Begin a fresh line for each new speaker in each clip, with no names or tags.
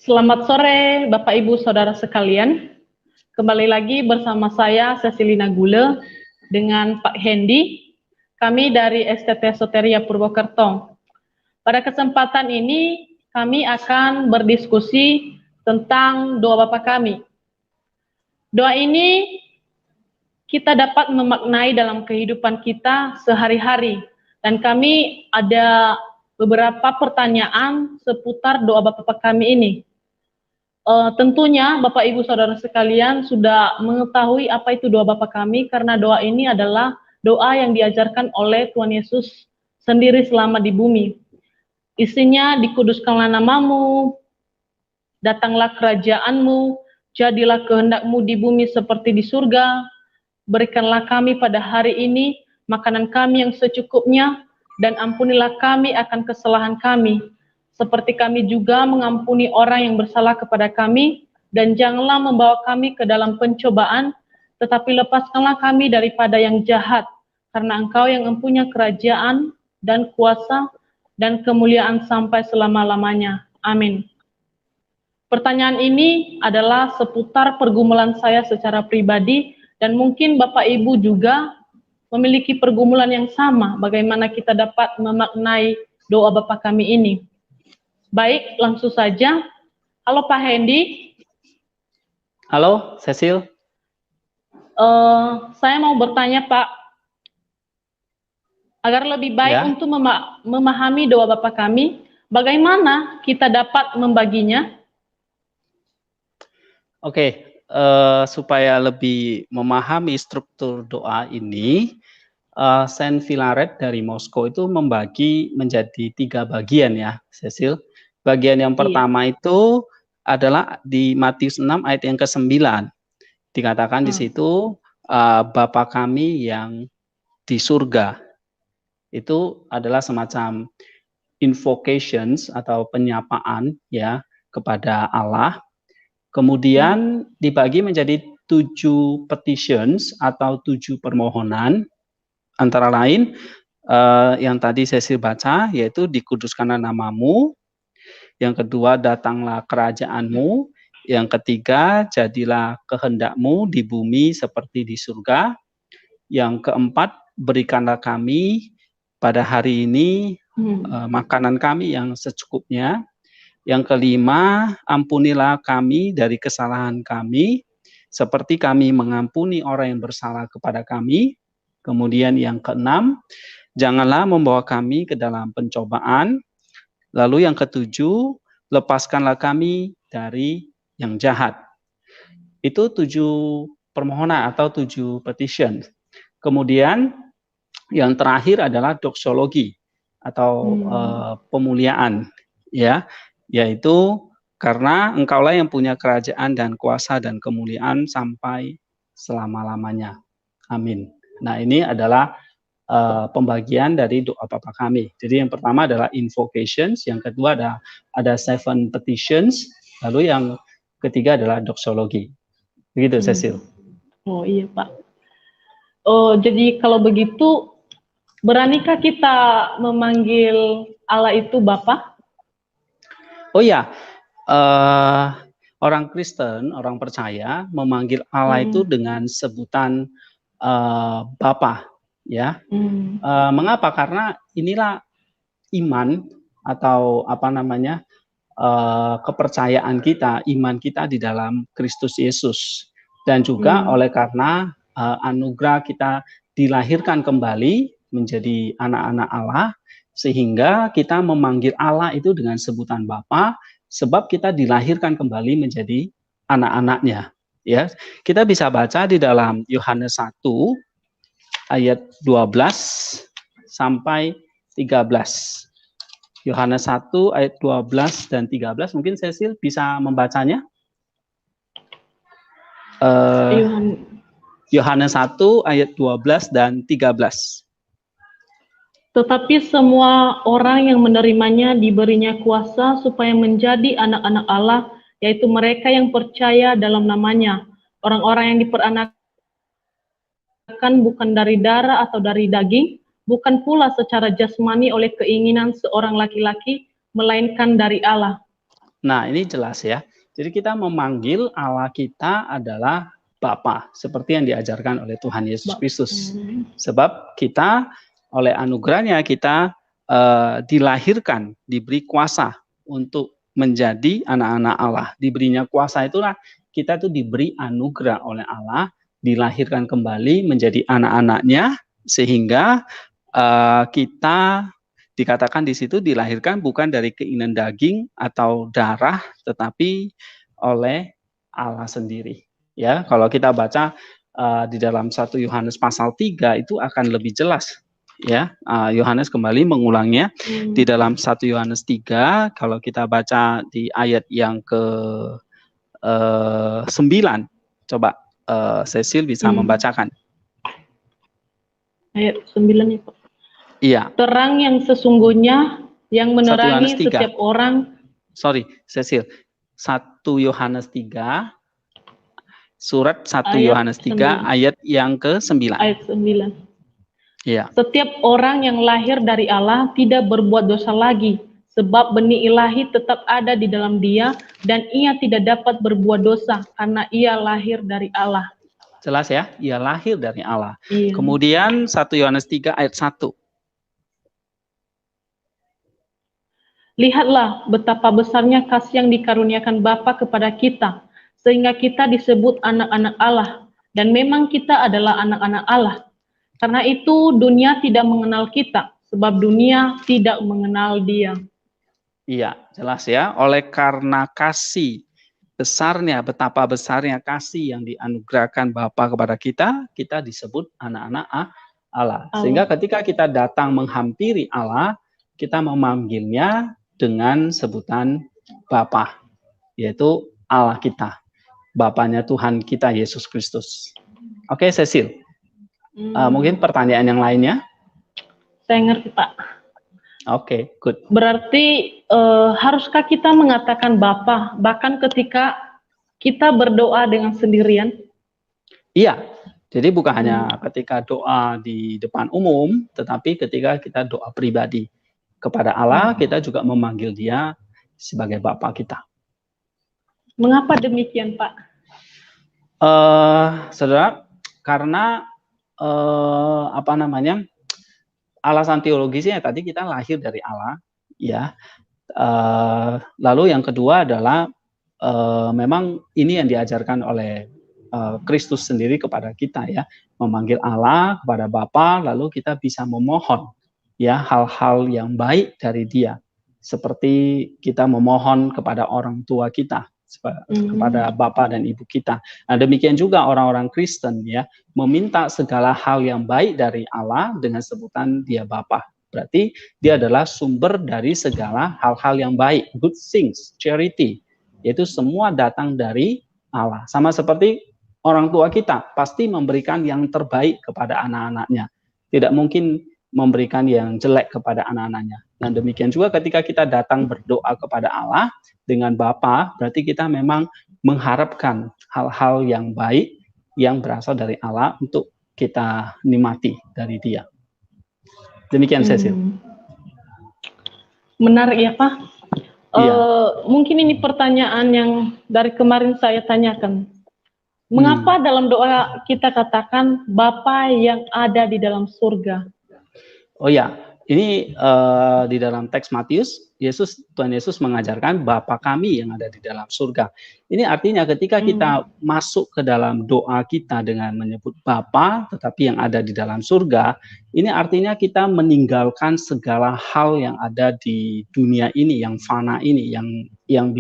Selamat sore Bapak Ibu Saudara sekalian. Kembali lagi bersama saya Cecilina Gule dengan Pak Hendy. Kami dari STT Soteria Purwokerto. Pada kesempatan ini kami akan berdiskusi tentang doa Bapa kami. Doa ini kita dapat memaknai dalam kehidupan kita sehari-hari. Dan kami ada beberapa pertanyaan seputar doa Bapa kami ini. Tentunya Bapak Ibu Saudara sekalian sudah mengetahui apa itu doa Bapa kami, karena doa ini adalah doa yang diajarkan oleh Tuhan Yesus sendiri selama di bumi. Isinya, dikuduskanlah namamu, datanglah kerajaanmu, jadilah kehendakmu di bumi seperti di surga, berikanlah kami pada hari ini makanan kami yang secukupnya, dan ampunilah kami akan kesalahan kami, seperti kami juga mengampuni orang yang bersalah kepada kami, dan janganlah membawa kami ke dalam pencobaan, tetapi lepaskanlah kami daripada yang jahat, karena Engkau yang mempunyai kerajaan dan kuasa dan kemuliaan sampai selama-lamanya. Amin. Pertanyaan ini adalah seputar pergumulan saya secara pribadi, dan mungkin Bapak Ibu juga memiliki pergumulan yang sama, bagaimana kita dapat memaknai doa Bapa kami ini. Baik, langsung saja. Halo Pak Hendy.
Halo, Cecil.
Saya mau bertanya Pak, agar lebih baik untuk memahami doa Bapa kami, bagaimana kita dapat membaginya?
Oke, supaya lebih memahami struktur doa ini, Saint Philaret dari Moskow itu membagi menjadi 3 bagian ya, Cecil. Bagian yang pertama itu adalah di Matius 6 ayat yang ke-9. Dikatakan di situ, Bapa kami yang di surga. Itu adalah semacam invocations atau penyapaan ya kepada Allah. Kemudian dibagi menjadi 7 petitions atau 7 permohonan, antara lain yang tadi Cecil baca, yaitu dikuduskanlah namamu. Yang kedua, datanglah kerajaanmu. Yang ketiga, jadilah kehendakmu di bumi seperti di surga. Yang keempat, berikanlah kami pada hari ini makanan kami yang secukupnya. Yang kelima, ampunilah kami dari kesalahan kami, seperti kami mengampuni orang yang bersalah kepada kami. Kemudian yang keenam, janganlah membawa kami ke dalam pencobaan. Lalu yang ketujuh, lepaskanlah kami dari yang jahat. Itu 7 permohonan atau 7 petition. Kemudian yang terakhir adalah doxologi atau pemuliaan, ya, yaitu karena Engkaulah yang punya kerajaan dan kuasa dan kemuliaan sampai selama-lamanya. Amin. Nah, ini adalah pembagian dari doa Bapa kami. Jadi yang pertama adalah invocations, yang kedua ada 7 petitions, lalu yang ketiga adalah doxologi. Begitu, Cecil.
Oh iya Pak. Oh, jadi kalau begitu, beranikah kita memanggil Allah itu Bapa?
Oh ya, orang Kristen, orang percaya memanggil Allah itu dengan sebutan Bapa. Ya, mengapa? Karena inilah iman atau apa namanya kepercayaan kita, iman kita di dalam Kristus Yesus, dan juga oleh karena anugerah kita dilahirkan kembali menjadi anak-anak Allah, sehingga kita memanggil Allah itu dengan sebutan Bapa, sebab kita dilahirkan kembali menjadi anak-anaknya. Ya, kita bisa baca di dalam Yohanes 1 ayat 12 sampai 13. Yohanes 1 ayat 12 dan 13, mungkin Cecil bisa membacanya. Yohanes 1 ayat 12 dan 13.
Tetapi semua orang yang menerimanya diberinya kuasa supaya menjadi anak-anak Allah, yaitu mereka yang percaya dalam namanya. Orang-orang yang diperanakan bukan dari darah atau dari daging, bukan pula secara jasmani oleh keinginan seorang laki-laki, melainkan dari Allah.
Nah, ini jelas ya. Jadi kita memanggil Allah kita adalah Bapa, seperti yang diajarkan oleh Tuhan Yesus Kristus. Sebab kita oleh anugerahnya kita dilahirkan, diberi kuasa untuk menjadi anak-anak Allah. Diberinya kuasa itulah kita tuh diberi anugerah oleh Allah, dilahirkan kembali menjadi anak-anaknya, sehingga kita dikatakan di situ dilahirkan bukan dari keinginan daging atau darah, tetapi oleh Allah sendiri. Ya, kalau kita baca di dalam 1 Yohanes pasal 3 itu akan lebih jelas. Ya, Yohanes kembali mengulangnya di dalam 1 Yohanes 3, kalau kita baca di ayat yang ke 9, coba Cecil bisa membacakan.
Ayat 9 itu.
Iya.
Terang yang sesungguhnya yang menerangi setiap orang.
Sorry, Cecil. 1 Yohanes 3, surat 1 Yohanes 3 ayat yang ke-9.
Ayat 9.
Iya.
Setiap orang yang lahir dari Allah tidak berbuat dosa lagi, sebab benih ilahi tetap ada di dalam dia, dan ia tidak dapat berbuat dosa karena ia lahir dari Allah.
Jelas ya, ia lahir dari Allah.
Iya.
Kemudian 1 Yohanes 3 ayat 1.
Lihatlah betapa besarnya kasih yang dikaruniakan Bapa kepada kita, sehingga kita disebut anak-anak Allah, dan memang kita adalah anak-anak Allah. Karena itu dunia tidak mengenal kita, sebab dunia tidak mengenal Dia.
Iya, jelas ya. Oleh karena kasih besarnya, betapa besarnya kasih yang dianugerahkan Bapa kepada kita, kita disebut anak-anak Allah. Sehingga ketika kita datang menghampiri Allah, kita memanggilnya dengan sebutan Bapa, yaitu Allah kita, Bapanya Tuhan kita Yesus Kristus. Oke, Cecil. Mungkin pertanyaan yang lainnya?
Saya ngerti, Pak.
Oke, good.
Berarti haruskah kita mengatakan Bapa bahkan ketika kita berdoa dengan sendirian?
Iya. Jadi bukan hanya ketika doa di depan umum, tetapi ketika kita doa pribadi kepada Allah, kita juga memanggil Dia sebagai Bapa kita.
Mengapa demikian, Pak?
Saudara, karena alasan teologisnya tadi kita lahir dari Allah, ya. Lalu yang kedua adalah memang ini yang diajarkan oleh Kristus sendiri kepada kita, ya, memanggil Allah kepada Bapa, lalu kita bisa memohon, ya, hal-hal yang baik dari Dia, seperti kita memohon kepada orang tua kita, kepada Bapa dan Ibu kita. Nah, demikian juga orang-orang Kristen, ya, meminta segala hal yang baik dari Allah dengan sebutan Dia Bapa. Berarti Dia adalah sumber dari segala hal-hal yang baik, good things, charity, yaitu semua datang dari Allah. Sama seperti orang tua kita pasti memberikan yang terbaik kepada anak-anaknya, tidak mungkin memberikan yang jelek kepada anak-anaknya. Dan demikian juga ketika kita datang berdoa kepada Allah dengan Bapa, berarti kita memang mengharapkan hal-hal yang baik yang berasal dari Allah untuk kita nikmati dari Dia. Demikian, Cecil.
Menarik ya, Pak.
Iya.
Mungkin ini pertanyaan yang dari kemarin saya tanyakan. Mengapa dalam doa kita katakan Bapa yang ada di dalam surga?
Oh ya, ini di dalam teks Matius, Tuhan Yesus mengajarkan Bapa kami yang ada di dalam surga. Ini artinya ketika kita masuk ke dalam doa kita dengan menyebut Bapa, tetapi yang ada di dalam surga, ini artinya kita meninggalkan segala hal yang ada di dunia ini, yang fana ini, yang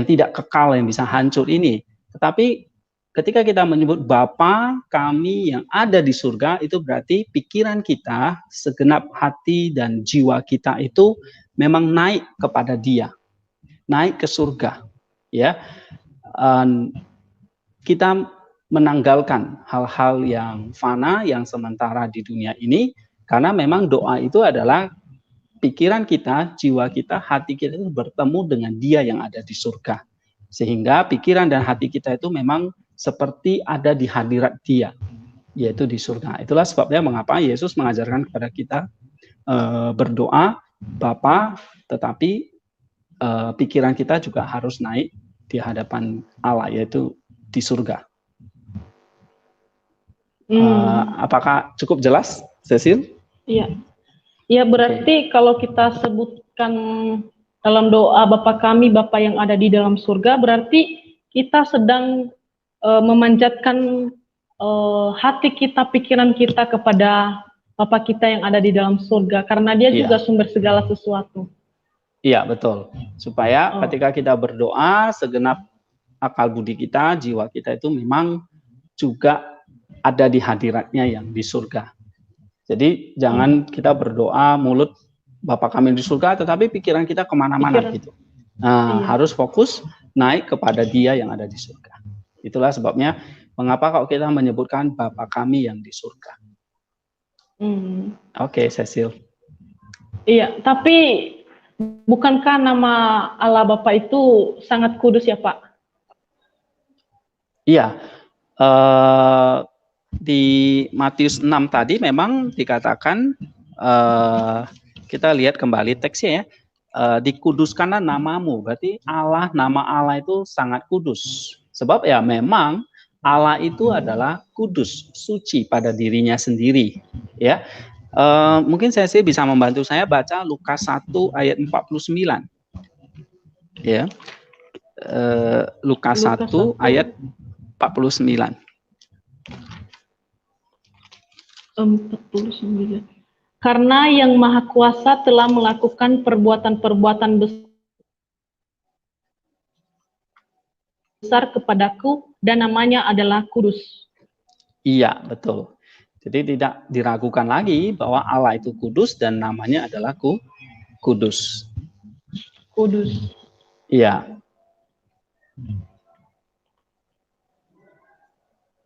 tidak kekal, yang bisa hancur ini. Tetapi ketika kita menyebut Bapa kami yang ada di surga, itu berarti pikiran kita, segenap hati dan jiwa kita itu memang naik kepada Dia, naik ke surga, ya. Kita menanggalkan hal-hal yang fana, yang sementara di dunia ini, karena memang doa itu adalah pikiran kita, jiwa kita, hati kita itu bertemu dengan Dia yang ada di surga, sehingga pikiran dan hati kita itu memang seperti ada di hadirat Dia, yaitu di surga. Itulah sebabnya mengapa Yesus mengajarkan kepada kita berdoa Bapa, tetapi pikiran kita juga harus naik di hadapan Allah, yaitu di surga. Apakah cukup jelas, Cecil?
Iya. Ya berarti kalau kita sebutkan dalam doa Bapa kami, Bapa yang ada di dalam surga, berarti kita sedang memanjatkan hati kita, pikiran kita kepada Bapa kita yang ada di dalam surga, karena Dia juga sumber segala sesuatu.
Iya, betul. Supaya ketika kita berdoa, segenap akal budi kita, jiwa kita itu memang juga ada di hadiratnya yang di surga. Jadi jangan kita berdoa mulut Bapa kami di surga, tetapi pikiran kita kemana-mana gitu. Nah, harus fokus naik kepada Dia yang ada di surga. Itulah sebabnya mengapa kalau kita menyebutkan Bapa kami yang di surga. Oke, Cecil.
Iya, tapi bukankah nama Allah Bapa itu sangat kudus ya, Pak?
Iya. Di Matius 6 tadi memang dikatakan, kita lihat kembali teksnya ya, dikuduskanlah namamu, berarti Allah, nama Allah itu sangat kudus. Sebab ya memang Allah itu adalah kudus, suci pada dirinya sendiri. Ya, mungkin saya bisa membantu saya baca Lukas 1 ayat 49. Ya, Lukas 1 ayat 49.
49. Karena yang Maha Kuasa telah melakukan perbuatan-perbuatan besar kepadaku dan namanya adalah kudus.
Iya, betul. Jadi tidak diragukan lagi bahwa Allah itu kudus dan namanya adalah kudus.
Kudus.
Iya.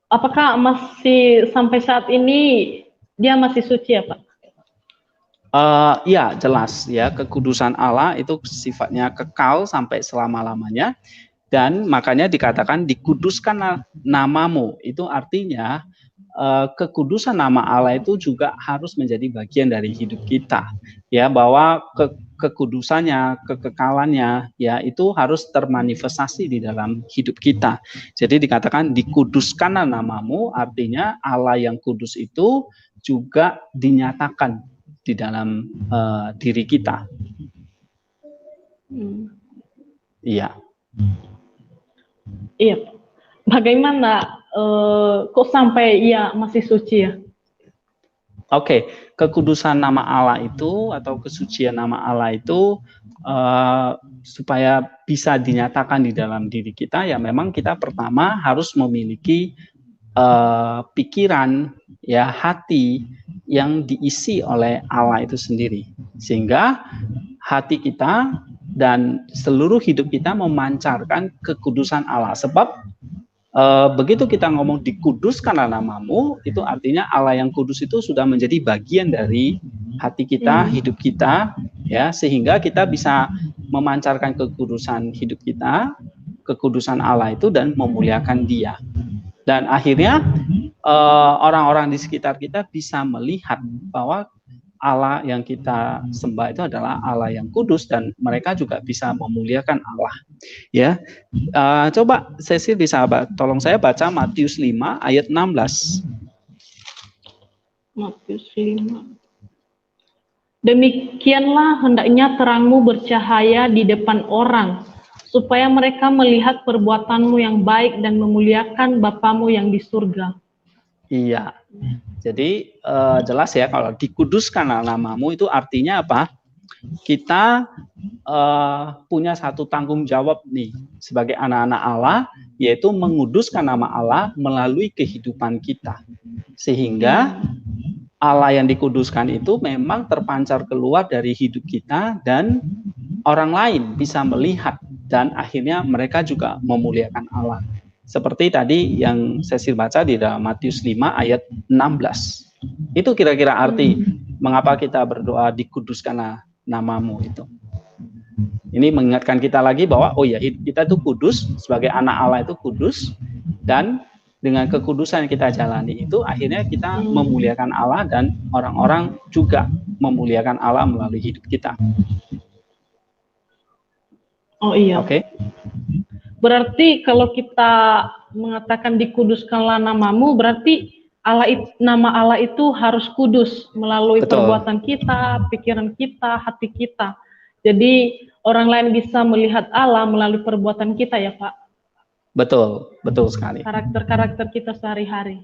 Apakah masih sampai saat ini Dia masih suci ya, Pak?
Ya, jelas ya, kekudusan Allah itu sifatnya kekal sampai selama-lamanya, dan makanya dikatakan dikuduskan namamu. Itu artinya kekudusan nama Allah itu juga harus menjadi bagian dari hidup kita, ya, bahwa kekudusannya, kekekalannya, ya, itu harus termanifestasi di dalam hidup kita. Jadi dikatakan dikuduskanlah namamu, artinya Allah yang kudus itu juga dinyatakan di dalam diri kita. Iya.
Iya. Bagaimana kok sampai Ia masih suci ya?
Oke, kekudusan nama Allah itu atau kesucian nama Allah itu supaya bisa dinyatakan di dalam diri kita, ya memang kita pertama harus memiliki pikiran, ya, hati yang diisi oleh Allah itu sendiri, sehingga hati kita dan seluruh hidup kita memancarkan kekudusan Allah. Sebab begitu kita ngomong dikuduskanlah namamu, itu artinya Allah yang kudus itu sudah menjadi bagian dari hati kita, hidup kita, ya, sehingga kita bisa memancarkan kekudusan hidup kita, kekudusan Allah itu, dan memuliakan Dia. Dan akhirnya orang-orang di sekitar kita bisa melihat bahwa Allah yang kita sembah itu adalah Allah yang kudus, dan mereka juga bisa memuliakan Allah. Ya, coba Cecil bisa tolong saya baca Matius 5 ayat 16.
Matius 5. Demikianlah hendaknya terangmu bercahaya di depan orang, supaya mereka melihat perbuatanmu yang baik dan memuliakan Bapamu yang di surga.
Iya. Jadi jelas ya, kalau dikuduskanlah namamu itu artinya apa? Kita punya satu tanggung jawab nih sebagai anak-anak Allah, yaitu menguduskan nama Allah melalui kehidupan kita, sehingga Allah yang dikuduskan itu memang terpancar keluar dari hidup kita, dan orang lain bisa melihat, dan akhirnya mereka juga memuliakan Allah. Seperti tadi yang Cecil baca di dalam Matius 5 ayat 16. Itu kira-kira arti mengapa kita berdoa dikuduskanlah namamu itu. Ini mengingatkan kita lagi bahwa oh ya, kita itu kudus, sebagai anak Allah itu kudus, dan dengan kekudusan yang kita jalani itu akhirnya kita memuliakan Allah, dan orang-orang juga memuliakan Allah melalui hidup kita.
Oh iya.
Oke.
Berarti kalau kita mengatakan dikuduskanlah namamu, berarti nama Allah itu harus kudus melalui
Betul.
perbuatan kita, pikiran kita, hati kita. Jadi orang lain bisa melihat Allah melalui perbuatan kita ya Pak?
Betul, betul sekali.
Karakter-karakter kita sehari-hari.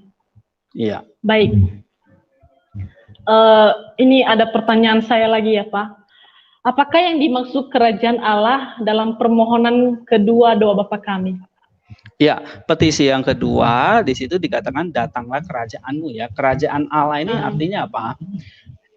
Iya.
Baik. Ini ada pertanyaan saya lagi ya Pak. Apakah yang dimaksud kerajaan Allah dalam permohonan kedua doa Bapa kami?
Ya, petisi yang kedua di situ dikatakan datanglah kerajaanmu ya. Kerajaan Allah ini artinya apa?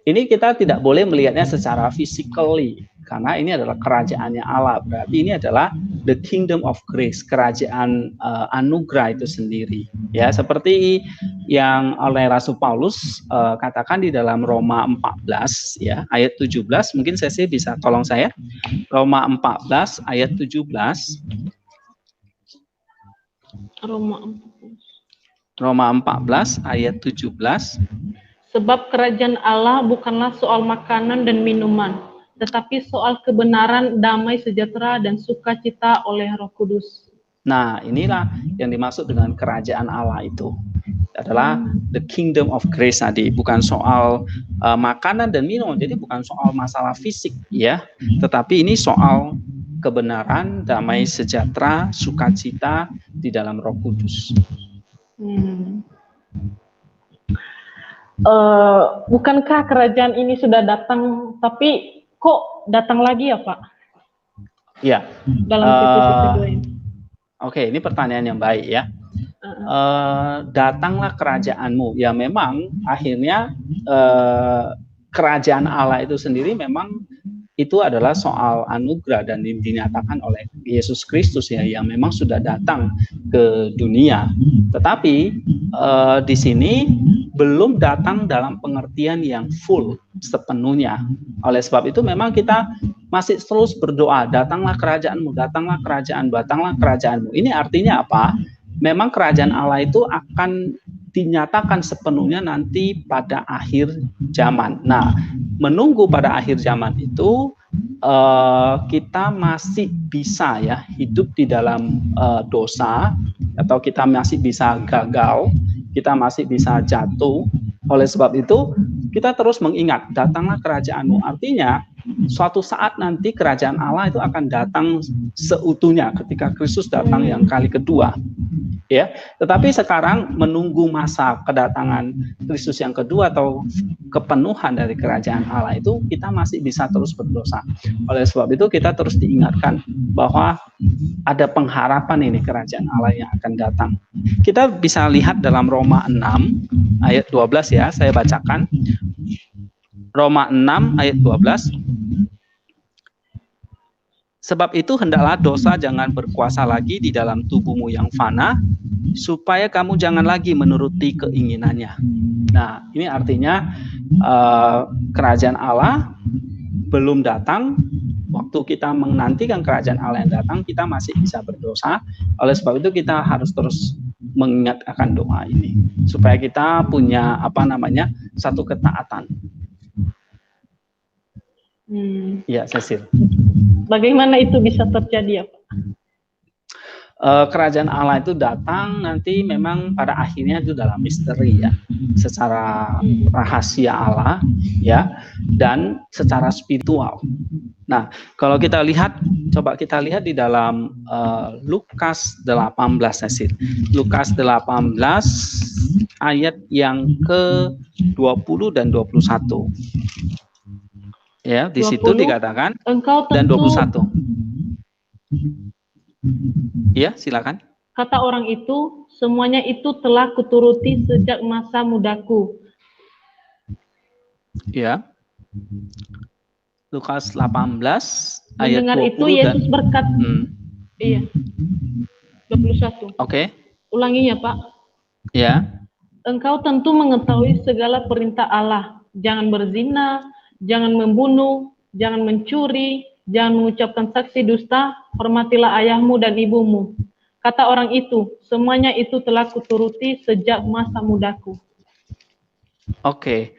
Ini kita tidak boleh melihatnya secara physically karena ini adalah kerajaannya Allah. Berarti ini adalah the kingdom of grace, kerajaan anugerah itu sendiri. Ya, seperti yang oleh Rasul Paulus katakan di dalam Roma 14 ya, ayat 17. Mungkin saya bisa tolong saya. Roma 14 ayat 17. Roma 14 ayat 17.
Sebab kerajaan Allah bukanlah soal makanan dan minuman, tetapi soal kebenaran, damai sejahtera, dan sukacita oleh Roh Kudus.
Nah, inilah yang dimaksud dengan kerajaan Allah itu. Adalah the kingdom of grace tadi, bukan soal makanan dan minum, jadi bukan soal masalah fisik ya, tetapi ini soal kebenaran, damai sejahtera, sukacita di dalam Roh Kudus.
Bukankah kerajaan ini sudah datang, tapi kok datang lagi ya Pak?
Ya.
Dalam petisi kedua ini.
Oke, ini pertanyaan yang baik ya. Datanglah kerajaanmu. Ya memang akhirnya kerajaan Allah itu sendiri memang itu adalah soal anugerah dan dinyatakan oleh Yesus Kristus ya, yang memang sudah datang ke dunia. Tetapi di sini belum datang dalam pengertian yang full sepenuhnya. Oleh sebab itu memang kita masih terus berdoa, datanglah kerajaanmu, datanglah kerajaan, datanglah kerajaanmu. Ini artinya apa? Memang kerajaan Allah itu akan dinyatakan sepenuhnya nanti pada akhir zaman. Nah, menunggu pada akhir zaman itu kita masih bisa ya hidup di dalam dosa, atau kita masih bisa gagal, kita masih bisa jatuh. Oleh sebab itu kita terus mengingat datanglah kerajaanmu. Artinya suatu saat nanti kerajaan Allah itu akan datang seutuhnya ketika Kristus datang yang kali kedua. Ya, tetapi sekarang menunggu masa kedatangan Kristus yang kedua atau kepenuhan dari kerajaan Allah itu kita masih bisa terus berdosa. Oleh sebab itu kita terus diingatkan bahwa ada pengharapan ini kerajaan Allah yang akan datang. Kita bisa lihat dalam Roma 6 ayat 12 ya, saya bacakan. Roma 6 ayat 12. Sebab itu hendaklah dosa jangan berkuasa lagi di dalam tubuhmu yang fana, supaya kamu jangan lagi menuruti keinginannya. Nah, ini artinya kerajaan Allah belum datang. Waktu kita menantikan kerajaan Allah yang datang, kita masih bisa berdosa. Oleh sebab itu kita harus terus mengingat akan doa ini, supaya kita punya satu ketaatan. Ya, Cecil.
Bagaimana itu bisa terjadi ya Pak?
Kerajaan Allah itu datang nanti memang pada akhirnya itu dalam misteri ya, secara rahasia Allah ya, dan secara spiritual. Nah, kalau kita lihat, coba kita lihat di dalam Lukas 18 Cecil. Lukas 18 ayat yang ke-20 dan 21. Ya, di 20, situ dikatakan dan 21. Ya, silakan.
Kata orang itu, semuanya itu telah kuturuti sejak masa mudaku.
Ya. Lukas 18 ayat 20
itu Yesus berkata, iya. 21.
Oke.
Ulangi ya, Pak.
Ya.
Engkau tentu mengetahui segala perintah Allah. Jangan berzina, jangan membunuh, jangan mencuri, jangan mengucapkan saksi dusta, hormatilah ayahmu dan ibumu. Kata orang itu, semuanya itu telah kuturuti sejak masa mudaku.
Oke.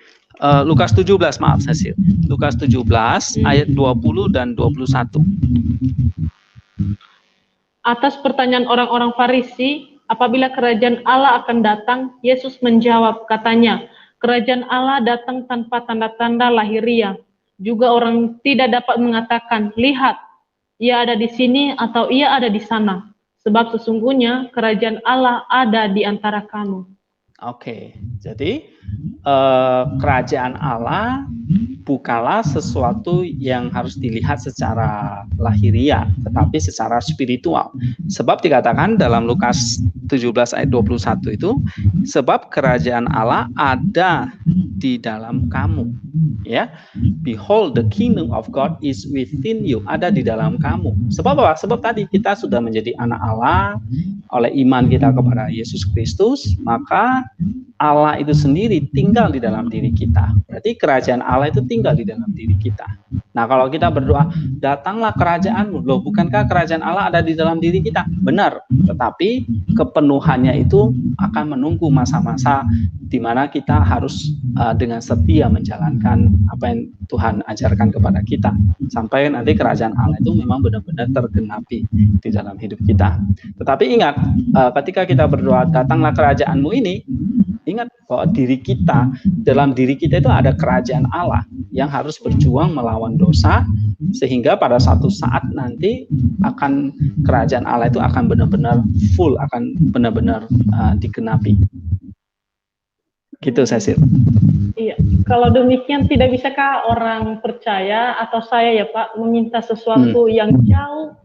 Lukas 17, maaf Cecil. Lukas 17 ayat 20 dan 21.
Atas pertanyaan orang-orang Farisi, apabila kerajaan Allah akan datang, Yesus menjawab, katanya, kerajaan Allah datang tanpa tanda-tanda lahiriah. Juga orang tidak dapat mengatakan, lihat, ia ada di sini atau ia ada di sana. Sebab sesungguhnya kerajaan Allah ada di antara kamu.
Oke, jadi kerajaan Allah bukanlah sesuatu yang harus dilihat secara lahiriah, tetapi secara spiritual. Sebab dikatakan dalam Lukas 17 ayat 21 itu, sebab kerajaan Allah ada di dalam kamu. Ya, behold the kingdom of God is within you, ada di dalam kamu. Sebab apa? Sebab tadi kita sudah menjadi anak Allah oleh iman kita kepada Yesus Kristus, maka Allah itu sendiri tinggal di dalam diri kita. Berarti kerajaan Allah itu tinggal di dalam diri kita. Nah, kalau kita berdoa, datanglah kerajaanmu. Loh, bukankah kerajaan Allah ada di dalam diri kita? Benar, tetapi kepenuhannya itu akan menunggu masa-masa di mana kita harus dengan setia menjalankan apa yang Tuhan ajarkan kepada kita. Sampai nanti kerajaan Allah itu memang benar-benar tergenapi di dalam hidup kita. Tetapi ingat, ketika kita berdoa, datanglah kerajaanmu ini, ingat bahwa diri kita, dalam diri kita itu ada kerajaan Allah yang harus berjuang melawan dosa, sehingga pada satu saat nanti akan kerajaan Allah itu akan benar-benar full, akan benar-benar digenapi. Gitu, Cecil.
Iya, kalau demikian tidak bisakah orang percaya atau saya ya Pak meminta sesuatu yang jauh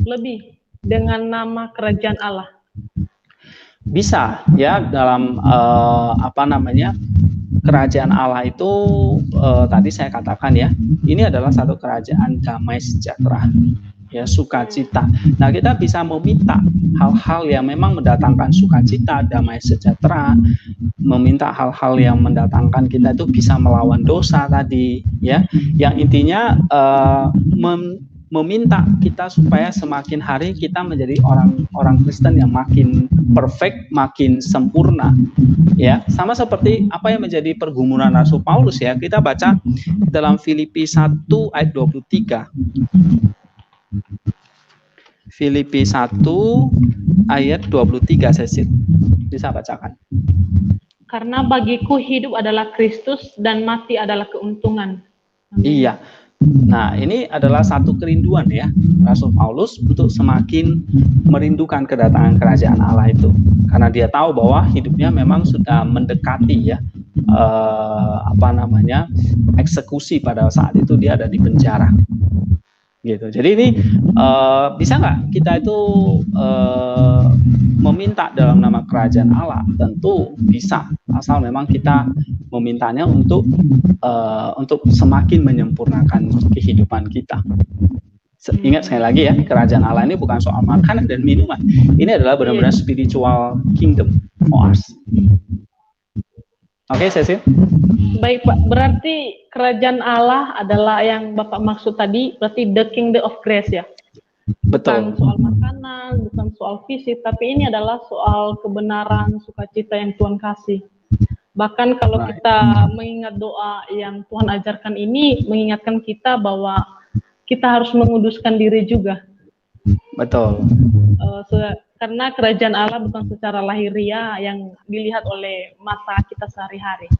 lebih dengan nama kerajaan Allah?
Bisa ya, dalam kerajaan Allah itu tadi saya katakan ya, ini adalah satu kerajaan damai sejahtera, ya, sukacita. Nah, kita bisa meminta hal-hal yang memang mendatangkan sukacita, damai sejahtera, meminta hal-hal yang mendatangkan kita itu bisa melawan dosa tadi, ya, yang intinya meminta kita supaya semakin hari kita menjadi orang Kristen yang makin perfect, makin sempurna, ya, sama seperti apa yang menjadi pergumulan Rasul Paulus, ya. Kita baca dalam Filipi 1 ayat 23. Filipi 1 ayat 23, Cecil. Bisa bacakan.
Karena bagiku hidup adalah Kristus dan mati adalah keuntungan.
Iya. Nah, ini adalah satu kerinduan ya Rasul Paulus untuk semakin merindukan kedatangan kerajaan Allah itu, karena dia tahu bahwa hidupnya memang sudah mendekati ya eksekusi. Pada saat itu dia ada di penjara gitu. Jadi ini bisa nggak kita itu meminta dalam nama kerajaan Allah? Tentu bisa, asal memang kita memintanya untuk semakin menyempurnakan kehidupan kita. Ingat sekali lagi ya, kerajaan Allah ini bukan soal makanan dan minuman. Ini adalah benar-benar spiritual kingdom for us. Oke, Cecil?
Baik Pak, berarti kerajaan Allah adalah yang Bapak maksud tadi, berarti the kingdom of grace ya?
Betul.
Bukan soal makanan, bukan soal fisik, tapi ini adalah soal kebenaran, sukacita yang Tuhan kasih. Bahkan kalau kita mengingat doa yang Tuhan ajarkan ini, mengingatkan kita bahwa kita harus menguduskan diri juga.
Betul.
Karena kerajaan Allah bukan secara lahiriah yang dilihat oleh mata kita sehari-hari.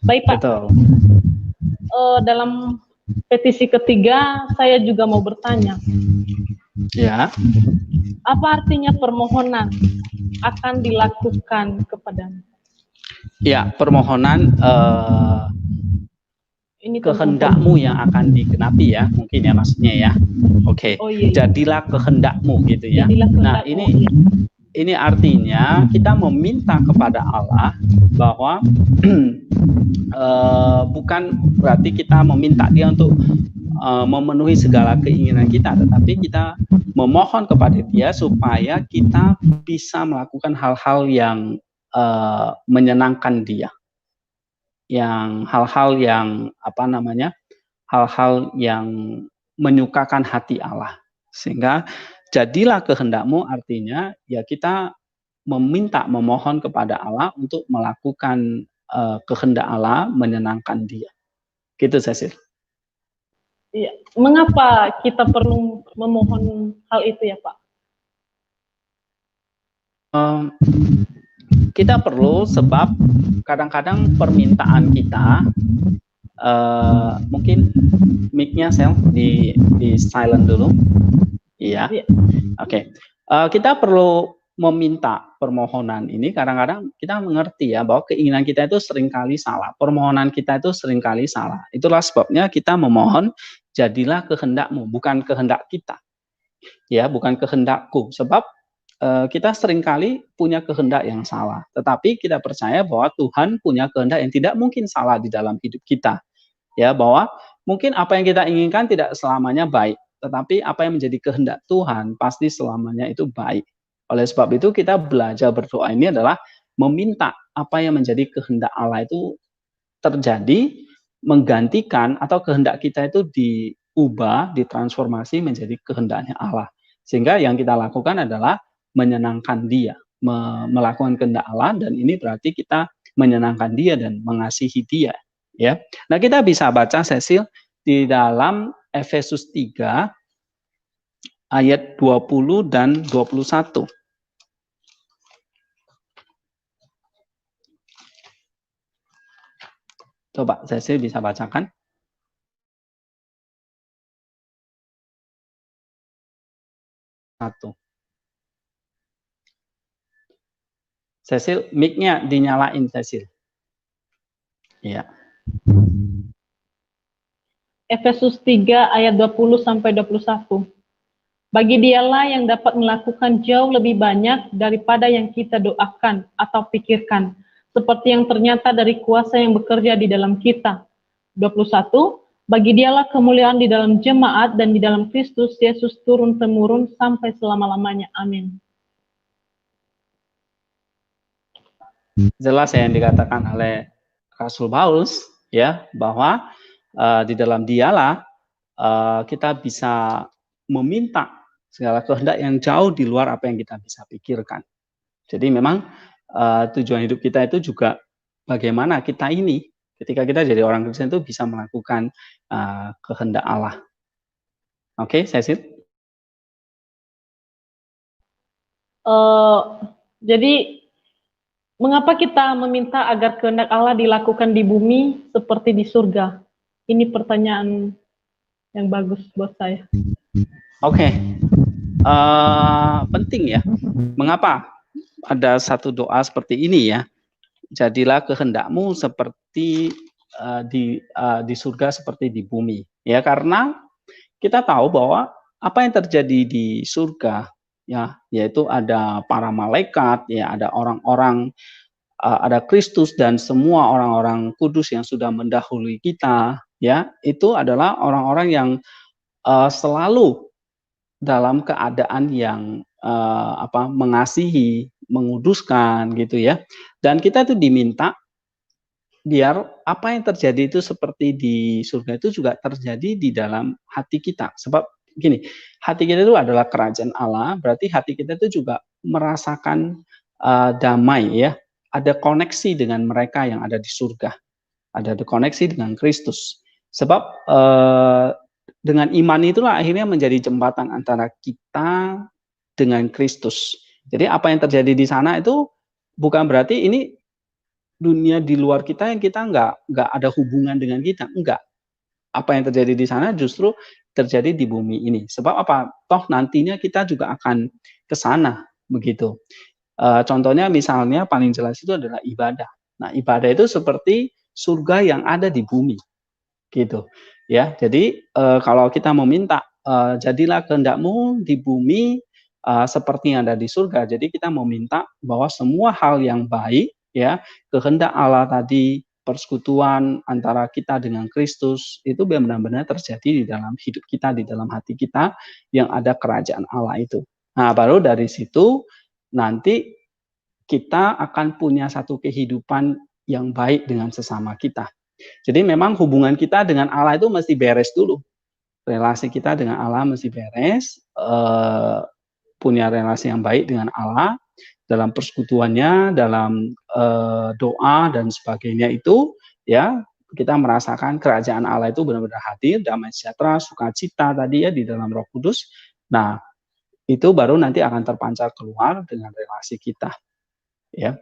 Baik Pak.
Betul.
Dalam petisi ketiga, saya juga mau bertanya.
Ya.
Apa artinya permohonan akan dilakukan kepadamu?
Ya, permohonan ini kehendakmu yang akan digenapi ya, mungkin ya maksudnya ya. Oke.
Oh, iya.
Jadilah kehendakmu gitu ya. Nah, ini artinya kita meminta kepada Allah bahwa bukan berarti kita meminta dia untuk memenuhi segala keinginan kita, tetapi kita memohon kepada dia supaya kita bisa melakukan hal-hal yang menyenangkan dia, yang hal-hal yang hal-hal yang menyukakan hati Allah. Sehingga jadilah kehendakmu artinya ya kita memohon kepada Allah untuk melakukan kehendak Allah, menyenangkan dia. Gitu, Cecil.
Iya. Mengapa kita perlu memohon hal itu ya Pak?
Kita perlu, sebab kadang-kadang permintaan kita, mungkin mic-nya Sel di silent dulu. Iya. Oke. Kita perlu meminta permohonan ini, kadang-kadang kita mengerti ya bahwa keinginan kita itu seringkali salah, permohonan kita itu seringkali salah. Itulah sebabnya kita memohon, jadilah kehendak-Mu, bukan kehendak kita. Ya, bukan kehendakku. Sebab kita seringkali punya kehendak yang salah, tetapi kita percaya bahwa Tuhan punya kehendak yang tidak mungkin salah di dalam hidup kita. Ya, bahwa mungkin apa yang kita inginkan tidak selamanya baik, tetapi apa yang menjadi kehendak Tuhan pasti selamanya itu baik. Oleh sebab itu kita belajar berdoa ini adalah meminta apa yang menjadi kehendak Allah itu terjadi, menggantikan atau kehendak kita itu diubah, ditransformasi menjadi kehendaknya Allah. Sehingga yang kita lakukan adalah menyenangkan Dia, melakukan kehendak Allah, dan ini berarti kita menyenangkan Dia dan mengasihi Dia. Ya, nah kita bisa baca Cecil di dalam Efesus 3 ayat 20 dan 21. Coba Cecil bisa bacakan. Satu. Cecil, mic-nya dinyalain, Cecil. Iya.
Efesus 3 ayat 20 sampai 21. Bagi Dialah yang dapat melakukan jauh lebih banyak daripada yang kita doakan atau pikirkan, seperti yang ternyata dari kuasa yang bekerja di dalam kita. 21. Bagi Dialah kemuliaan di dalam jemaat dan di dalam Kristus Yesus turun-temurun sampai selama-lamanya. Amin.
Jelas yang dikatakan oleh Rasul Paulus, ya, bahwa di dalam Dialah kita bisa meminta segala kehendak yang jauh di luar apa yang kita bisa pikirkan. Jadi memang tujuan hidup kita itu juga bagaimana kita ini ketika kita jadi orang Kristen itu bisa melakukan kehendak Allah. Oke, Cecil?
Jadi mengapa kita meminta agar kehendak Allah dilakukan di bumi seperti di surga? Ini pertanyaan yang bagus buat saya.
Oke. Penting ya. Mengapa ada satu doa seperti ini ya? Jadilah kehendak-Mu seperti di surga seperti di bumi. Ya, karena kita tahu bahwa apa yang terjadi di surga, ya, yaitu ada para malaikat, ya, ada orang-orang, ada Kristus dan semua orang-orang kudus yang sudah mendahului kita, ya, itu adalah orang-orang yang selalu dalam keadaan yang mengasihi, menguduskan gitu ya. Dan kita itu diminta biar apa yang terjadi itu seperti di surga itu juga terjadi di dalam hati kita. Sebab gini, hati kita itu adalah kerajaan Allah, berarti hati kita itu juga merasakan damai ya. Ada koneksi dengan mereka yang ada di surga. Ada koneksi dengan Kristus. Sebab dengan iman itulah akhirnya menjadi jembatan antara kita dengan Kristus. Jadi apa yang terjadi di sana itu bukan berarti ini dunia di luar kita yang kita nggak ada hubungan dengan kita, enggak. Apa yang terjadi di sana justru terjadi di bumi ini. Sebab apa? Toh nantinya kita juga akan ke sana, begitu. Contohnya misalnya paling jelas itu adalah ibadah. Nah, ibadah itu seperti surga yang ada di bumi, gitu. Ya, jadi kalau kita meminta jadilah kehendak-Mu di bumi seperti yang ada di surga. Jadi kita meminta bahwa semua hal yang baik, ya, kehendak Allah tadi, persekutuan antara kita dengan Kristus itu benar-benar terjadi di dalam hidup kita, di dalam hati kita yang ada kerajaan Allah itu. Nah, baru dari situ nanti kita akan punya satu kehidupan yang baik dengan sesama kita. Jadi memang hubungan kita dengan Allah itu mesti beres dulu. Relasi kita dengan Allah mesti beres, punya relasi yang baik dengan Allah, dalam persekutuannya, dalam doa dan sebagainya itu, ya, kita merasakan kerajaan Allah itu benar-benar hadir, damai sejahtera, sukacita tadi ya di dalam Roh Kudus. Nah, itu baru nanti akan terpancar keluar dengan relasi kita. Ya,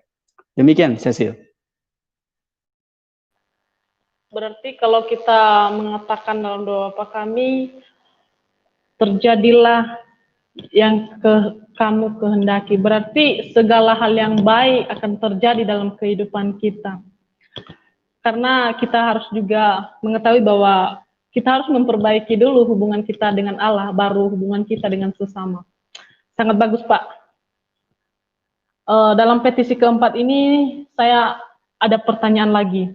demikian, Cecil.
Berarti kalau kita mengatakan dalam doa Bapa kami, terjadilah yang kamu kehendaki. Berarti segala hal yang baik akan terjadi dalam kehidupan kita. Karena kita harus juga mengetahui bahwa kita harus memperbaiki dulu hubungan kita dengan Allah, baru hubungan kita dengan sesama. Sangat bagus, Pak. Dalam petisi keempat ini, saya ada pertanyaan lagi.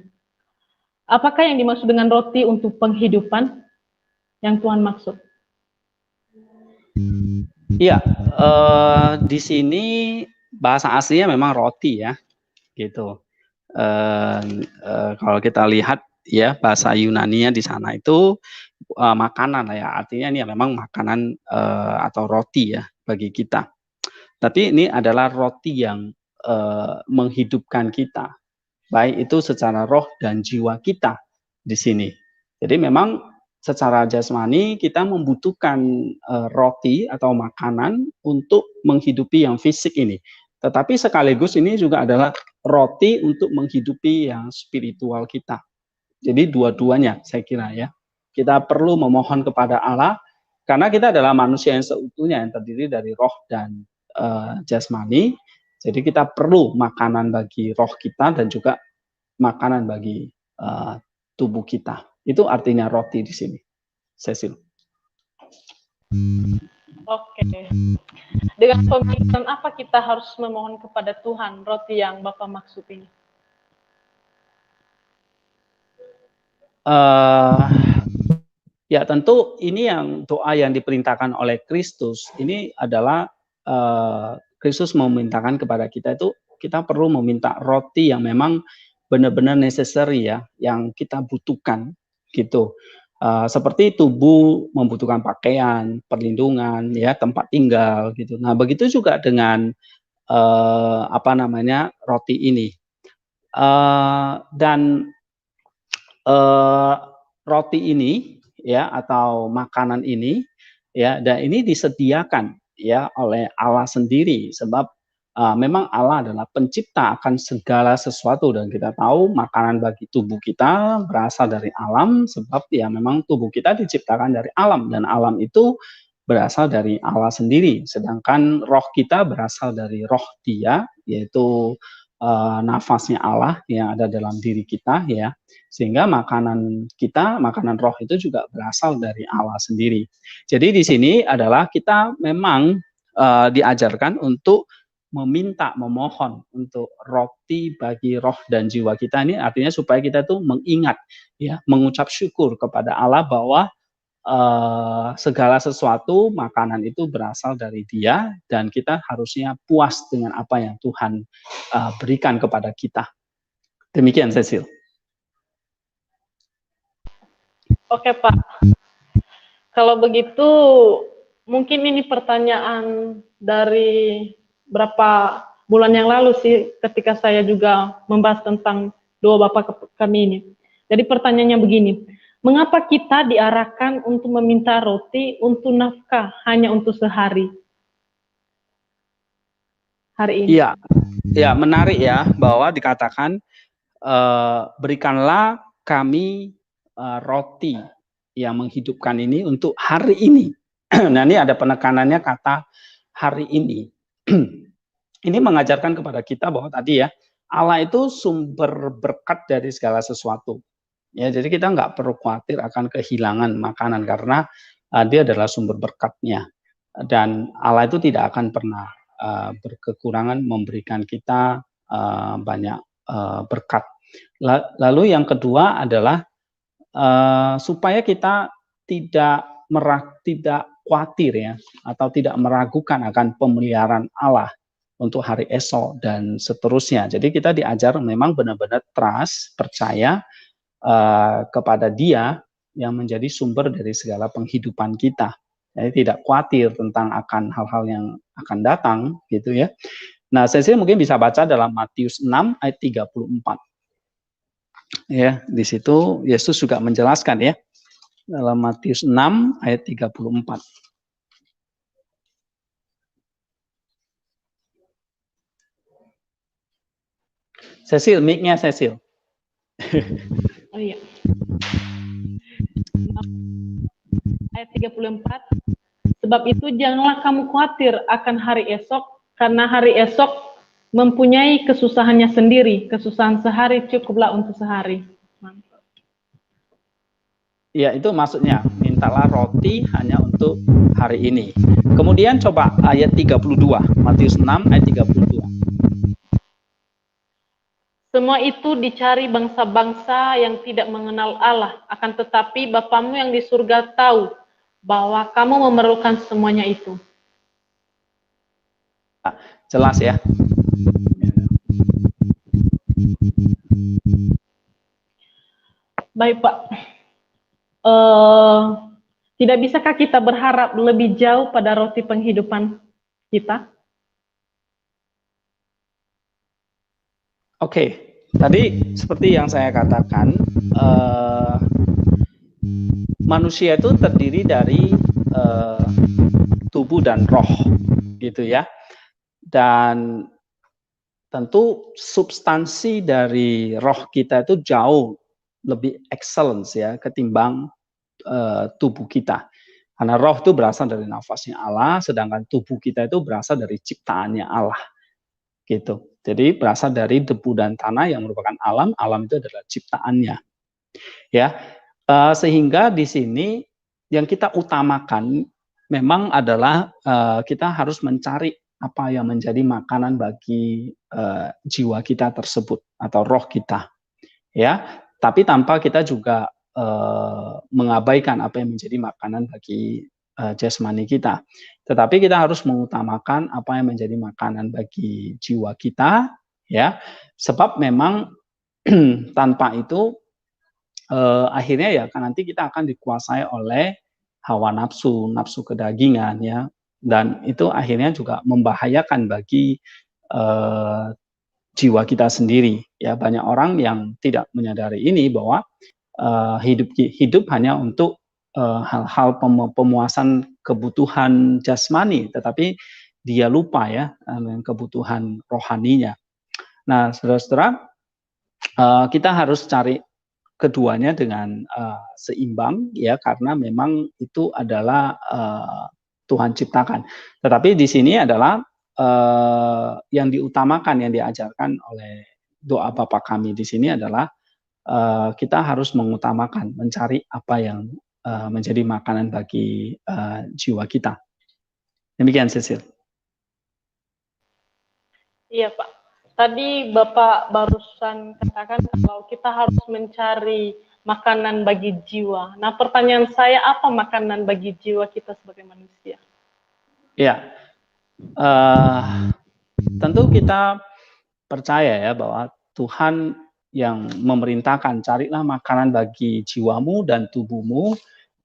Apakah yang dimaksud dengan roti untuk penghidupan yang Tuhan maksud?
Iya, di sini bahasa aslinya memang roti ya, gitu. Kalau kita lihat ya bahasa Yunaninya di sana itu makanan ya, artinya ini memang makanan atau roti ya bagi kita. Tapi ini adalah roti yang menghidupkan kita, baik itu secara roh dan jiwa kita di sini. Jadi memang secara jasmani kita membutuhkan roti atau makanan untuk menghidupi yang fisik ini. Tetapi sekaligus ini juga adalah roti untuk menghidupi yang spiritual kita. Jadi dua-duanya saya kira ya. Kita perlu memohon kepada Allah karena kita adalah manusia yang seutuhnya yang terdiri dari roh dan jasmani. Jadi kita perlu makanan bagi roh kita dan juga makanan bagi tubuh kita. Itu artinya roti di sini, Cecil.
Oke. Dengan pemikiran apa kita harus memohon kepada Tuhan roti yang Bapak maksud ini?
Ya tentu ini yang doa yang diperintahkan oleh Kristus ini adalah Kristus memerintahkan kepada kita itu kita perlu meminta roti yang memang benar-benar necessary ya, yang kita butuhkan gitu. Seperti tubuh membutuhkan pakaian, perlindungan, ya tempat tinggal gitu. Nah begitu juga dengan roti ini. Roti ini ya atau makanan ini ya dan ini disediakan ya oleh Allah sendiri sebab memang Allah adalah pencipta akan segala sesuatu dan kita tahu makanan bagi tubuh kita berasal dari alam sebab ya memang tubuh kita diciptakan dari alam dan alam itu berasal dari Allah sendiri sedangkan roh kita berasal dari roh Dia yaitu nafasnya Allah yang ada dalam diri kita ya sehingga makanan kita makanan roh itu juga berasal dari Allah sendiri. Jadi di sini adalah kita memang diajarkan untuk memohon untuk roti bagi roh dan jiwa kita ini artinya supaya kita tuh mengingat ya mengucap syukur kepada Allah bahwa segala sesuatu makanan itu berasal dari Dia dan kita harusnya puas dengan apa yang Tuhan berikan kepada kita. Demikian Cecil.
Oke Pak, kalau begitu mungkin ini pertanyaan dari berapa bulan yang lalu sih ketika saya juga membahas tentang doa Bapak kami ini. Jadi pertanyaannya begini, mengapa kita diarahkan untuk meminta roti untuk nafkah hanya untuk sehari? Hari ini.
Iya, ya menarik ya bahwa dikatakan berikanlah kami roti yang menghidupkan ini untuk hari ini. Nah ini ada penekanannya kata hari ini. Ini mengajarkan kepada kita bahwa tadi ya Allah itu sumber berkat dari segala sesuatu. Ya jadi kita nggak perlu khawatir akan kehilangan makanan karena Dia adalah sumber berkatnya dan Allah itu tidak akan pernah berkekurangan memberikan kita banyak berkat. Lalu yang kedua adalah supaya kita tidak khawatir ya atau tidak meragukan akan pemeliharaan Allah untuk hari esok dan seterusnya. Jadi kita diajar memang benar-benar trust, percaya kepada Dia yang menjadi sumber dari segala penghidupan kita. Jadi tidak khawatir tentang akan hal-hal yang akan datang gitu ya. Nah, saya mungkin bisa baca dalam Matius 6 ayat 34. Ya, di situ Yesus juga menjelaskan ya. Dalam Matius 6 ayat 34. Cecil, mic-nya Cecil.
Oh iya. Ayat 34. Sebab itu janganlah kamu khawatir akan hari esok, karena hari esok mempunyai kesusahannya sendiri. Kesusahan sehari cukuplah untuk sehari. Mantap.
Ya, itu maksudnya, mintalah roti hanya untuk hari ini. Kemudian coba ayat 32, Matius 6 ayat 32.
Semua itu dicari bangsa-bangsa yang tidak mengenal Allah, akan tetapi Bapamu yang di surga tahu bahwa kamu memerlukan semuanya itu.
Jelas ya?
Baik Pak, tidak bisakah kita berharap lebih jauh pada roti penghidupan kita?
Oke, tadi seperti yang saya katakan, manusia itu terdiri dari tubuh dan roh, gitu ya. Dan tentu substansi dari roh kita itu jauh lebih excellence ya ketimbang tubuh kita. Karena roh itu berasal dari nafasnya Allah, sedangkan tubuh kita itu berasal dari ciptaannya Allah. Gitu. Jadi berasal dari debu dan tanah yang merupakan alam, alam itu adalah ciptaannya. Ya. Sehingga di sini yang kita utamakan memang adalah kita harus mencari apa yang menjadi makanan bagi jiwa kita tersebut atau roh kita. Ya, tapi tanpa kita juga mengabaikan apa yang menjadi makanan bagi jasmani kita. Tetapi kita harus mengutamakan apa yang menjadi makanan bagi jiwa kita, ya. Sebab memang tanpa itu akhirnya ya kan nanti kita akan dikuasai oleh hawa nafsu, nafsu kedagingan ya. Dan itu akhirnya juga membahayakan bagi jiwa kita sendiri. Ya, banyak orang yang tidak menyadari ini bahwa hidup hanya untuk hal-hal pemuasan kebutuhan jasmani, tetapi dia lupa ya dengan kebutuhan rohaninya. Nah, saudara-saudara, kita harus cari keduanya dengan seimbang ya, karena memang itu adalah Tuhan ciptakan. Tetapi di sini adalah yang diutamakan, yang diajarkan oleh doa Bapa kami di sini adalah kita harus mengutamakan, mencari apa yang menjadi makanan bagi jiwa kita. Demikian, Cecil.
Iya Pak. Tadi Bapak barusan katakan kalau kita harus mencari makanan bagi jiwa. Nah, pertanyaan saya, apa makanan bagi jiwa kita sebagai manusia?
Ya, tentu kita percaya ya bahwa Tuhan yang memerintahkan, carilah makanan bagi jiwamu dan tubuhmu.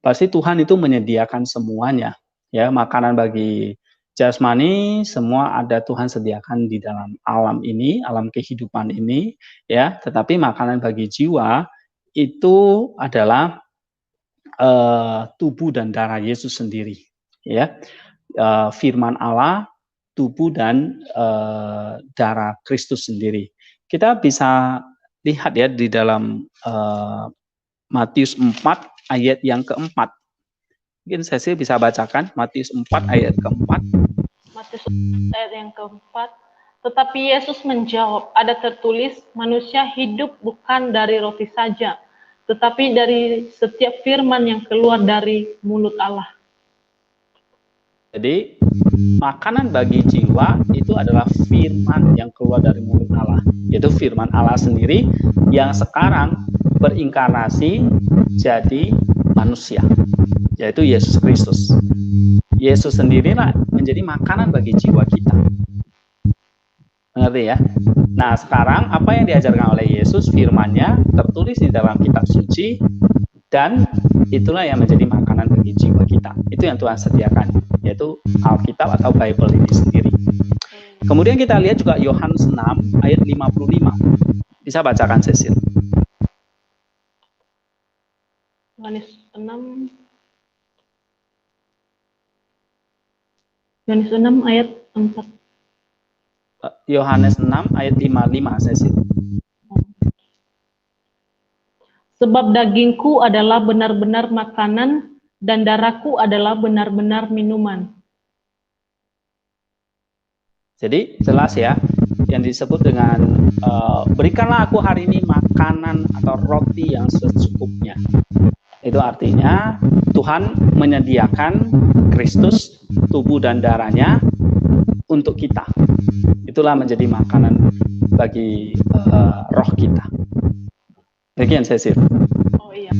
Pasti Tuhan itu menyediakan semuanya. Ya, makanan bagi jasmani semua ada Tuhan sediakan di dalam alam ini, alam kehidupan ini, ya. Tetapi makanan bagi jiwa itu adalah tubuh dan darah Yesus sendiri, ya. Firman Allah, tubuh dan darah Kristus sendiri. Kita bisa lihat ya di dalam Matius 4 ayat yang keempat. Mungkin Cecil bisa bacakan Matius 4 ayat keempat.
Matius 4 ayat yang keempat. Tetapi Yesus menjawab, ada tertulis, manusia hidup bukan dari roti saja, tetapi dari setiap firman yang keluar dari mulut Allah.
Jadi makanan bagi jiwa itu adalah firman yang keluar dari mulut Allah, yaitu firman Allah sendiri yang sekarang berinkarnasi jadi manusia, yaitu Yesus Kristus. Yesus sendirilah menjadi makanan bagi jiwa kita. Mengerti ya? Nah, sekarang apa yang diajarkan oleh Yesus, firman-Nya tertulis di dalam kitab suci, dan itulah yang menjadi makanan bagi jiwa kita. Itu yang Tuhan sediakan, yaitu Alkitab atau Bible ini sendiri. Kemudian kita lihat juga Yohanes 6 ayat 55. Bisa bacakan, Cecil.
Yohanes 6 ayat 4.
Yohanes 6 ayat 55, Cecil.
Sebab dagingku adalah benar-benar makanan dan darahku adalah benar-benar minuman.
Jadi jelas ya, yang disebut dengan berikanlah aku hari ini makanan atau roti yang secukupnya. Itu artinya Tuhan menyediakan Kristus, tubuh dan darahnya untuk kita. Itulah menjadi makanan bagi roh kita. Demikian Cecil.
Oh iya,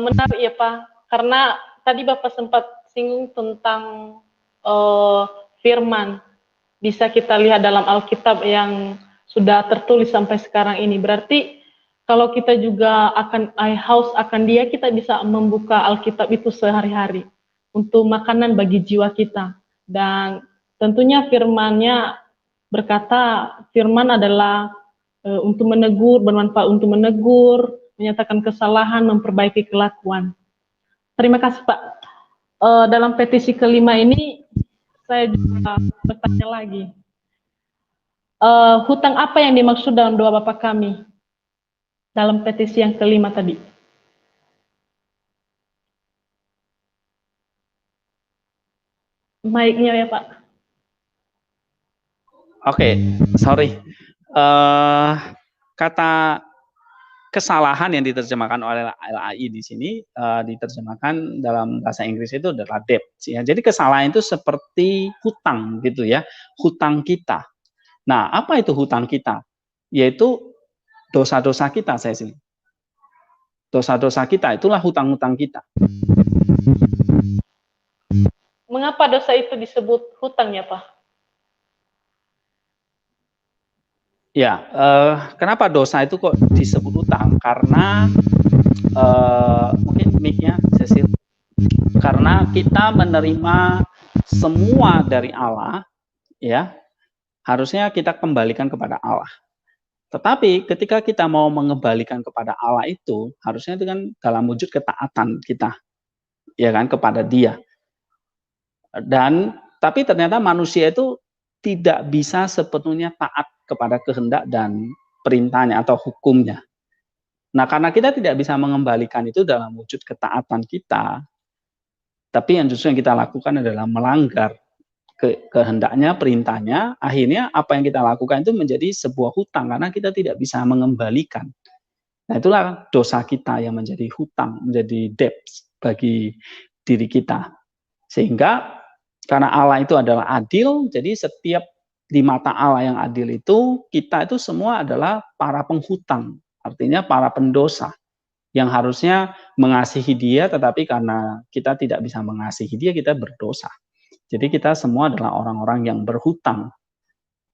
menarik ya Pak, karena tadi Bapak sempat singgung tentang firman. Bisa kita lihat dalam Alkitab yang sudah tertulis sampai sekarang ini. Berarti kalau kita juga akan haus akan Dia, kita bisa membuka Alkitab itu sehari-hari untuk makanan bagi jiwa kita. Dan tentunya firman-Nya berkata, firman adalah untuk menegur, bermanfaat untuk menegur, menyatakan kesalahan, memperbaiki kelakuan. Terima kasih Pak. Dalam petisi kelima ini, saya juga bertanya lagi. Hutang apa yang dimaksud dalam doa Bapa kami? Dalam petisi yang kelima tadi. Mic-nya ya Pak.
Oke, sorry. Kata kesalahan yang diterjemahkan oleh LAI di sini diterjemahkan dalam bahasa Inggris itu adalah debt. Ya. Jadi kesalahan itu seperti hutang gitu ya, hutang kita. Nah, apa itu hutang kita? Yaitu dosa-dosa kita, saya sini. Dosa-dosa kita itulah hutang-hutang kita.
Mengapa dosa itu disebut hutang ya Pak?
Ya, kenapa dosa itu kok disebut hutang? Karena mungkin mic-nya Cecil. Karena kita menerima semua dari Allah, ya, harusnya kita kembalikan kepada Allah. Tetapi ketika kita mau mengembalikan kepada Allah itu, harusnya itu kan dalam wujud ketaatan kita, ya kan, kepada Dia. Dan tapi ternyata manusia itu tidak bisa sepenuhnya taat kepada kehendak dan perintahnya atau hukumnya. Nah, karena kita tidak bisa mengembalikan itu dalam wujud ketaatan kita, tapi yang justru yang kita lakukan adalah melanggar kehendaknya, perintahnya, akhirnya apa yang kita lakukan itu menjadi sebuah hutang karena kita tidak bisa mengembalikan. Nah, itulah dosa kita yang menjadi hutang, menjadi debt bagi diri kita. Sehingga karena Allah itu adalah adil, jadi setiap di mata Allah yang adil itu, kita itu semua adalah para penghutang, artinya para pendosa, yang harusnya mengasihi Dia, tetapi karena kita tidak bisa mengasihi Dia, kita berdosa. Jadi kita semua adalah orang-orang yang berhutang,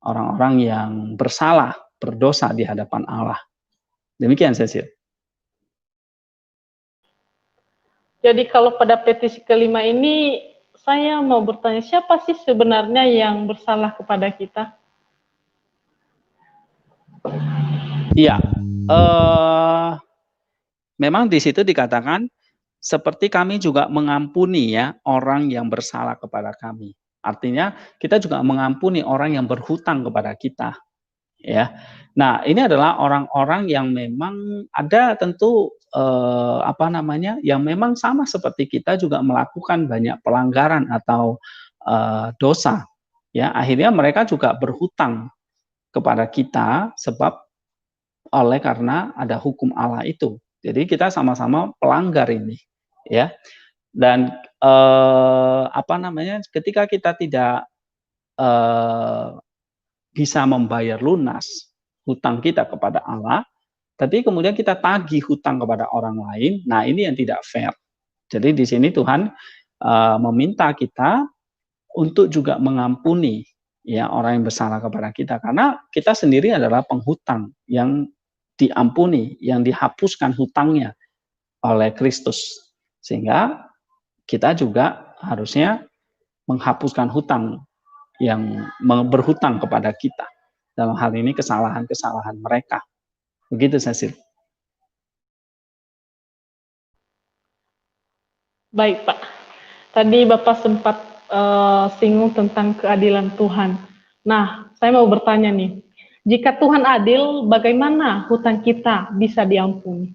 orang-orang yang bersalah, berdosa di hadapan Allah. Demikian, Cecil.
Jadi kalau pada petisi kelima ini, saya mau bertanya, siapa sih sebenarnya yang bersalah kepada kita?
Iya, memang di situ dikatakan seperti kami juga mengampuni ya orang yang bersalah kepada kami. Artinya kita juga mengampuni orang yang berhutang kepada kita. Ya, nah ini adalah orang-orang yang memang ada tentu yang memang sama seperti kita juga melakukan banyak pelanggaran atau dosa. Ya, akhirnya mereka juga berhutang kepada kita sebab karena ada hukum Allah itu. Jadi kita sama-sama pelanggar ini, ya. Dan ketika kita tidak bisa membayar lunas hutang kita kepada Allah, tapi kemudian kita tagih hutang kepada orang lain. Nah, ini yang tidak fair. Jadi di sini Tuhan meminta kita untuk juga mengampuni ya orang yang bersalah kepada kita, karena kita sendiri adalah penghutang yang diampuni, yang dihapuskan hutangnya oleh Kristus, sehingga kita juga harusnya menghapuskan hutang yang berhutang kepada kita, dalam hal ini kesalahan-kesalahan mereka. Begitu, Cecil.
Baik Pak, tadi Bapak sempat singgung tentang keadilan Tuhan. Nah, saya mau bertanya nih, jika Tuhan adil, bagaimana hutang kita bisa diampuni?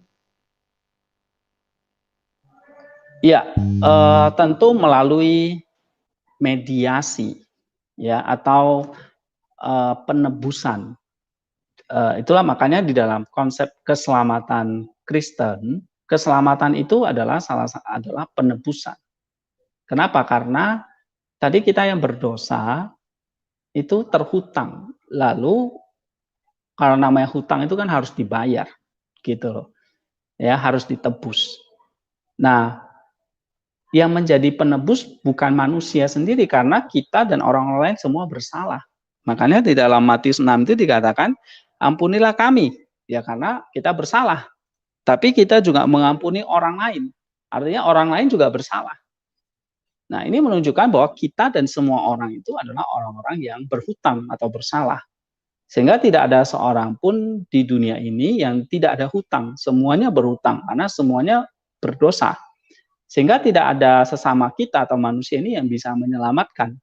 Ya, tentu melalui mediasi, ya, atau penebusan. Itulah makanya di dalam konsep keselamatan Kristen, keselamatan itu adalah adalah penebusan. Kenapa? Karena tadi kita yang berdosa itu terhutang, lalu kalau namanya hutang itu kan harus dibayar, gitu loh, ya, harus ditebus. Nah, yang menjadi penebus bukan manusia sendiri, karena kita dan orang lain semua bersalah. Makanya di dalam Matius 6 itu dikatakan, ampunilah kami, ya, karena kita bersalah. Tapi kita juga mengampuni orang lain. Artinya orang lain juga bersalah. Nah, ini menunjukkan bahwa kita dan semua orang itu adalah orang-orang yang berhutang atau bersalah. Sehingga tidak ada seorang pun di dunia ini yang tidak ada hutang. Semuanya berhutang, karena semuanya berdosa. Sehingga tidak ada sesama kita atau manusia ini yang bisa menyelamatkan.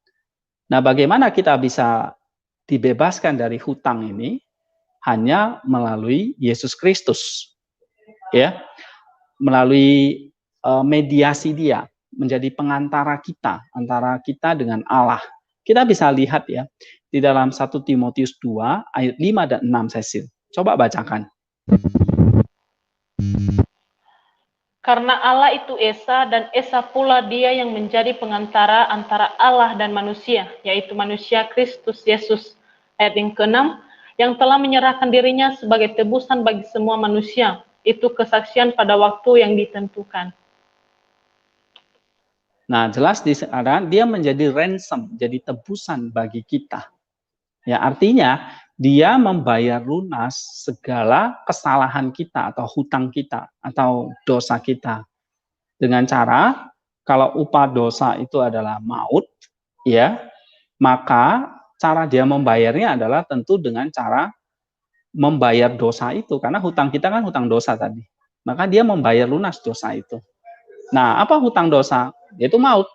Nah, bagaimana kita bisa dibebaskan dari hutang ini? Hanya melalui Yesus Kristus, ya, melalui mediasi Dia, menjadi pengantara kita, antara kita dengan Allah. Kita bisa lihat, ya, di dalam 1 Timotius 2 ayat 5 dan 6, Cecil. Coba bacakan.
Karena Allah itu Esa, dan Esa pula Dia yang menjadi pengantara antara Allah dan manusia, yaitu manusia Kristus Yesus. Ayat yang ke-6, yang telah menyerahkan dirinya sebagai tebusan bagi semua manusia. Itu kesaksian pada waktu yang ditentukan.
Nah, jelas di sana Dia menjadi ransom, jadi tebusan bagi kita. Ya, artinya Dia membayar lunas segala kesalahan kita atau hutang kita atau dosa kita. Dengan cara, kalau upah dosa itu adalah maut, ya, maka cara Dia membayarnya adalah tentu dengan cara membayar dosa itu, karena hutang kita kan hutang dosa tadi. Maka Dia membayar lunas dosa itu. Nah, apa hutang dosa? Yaitu maut.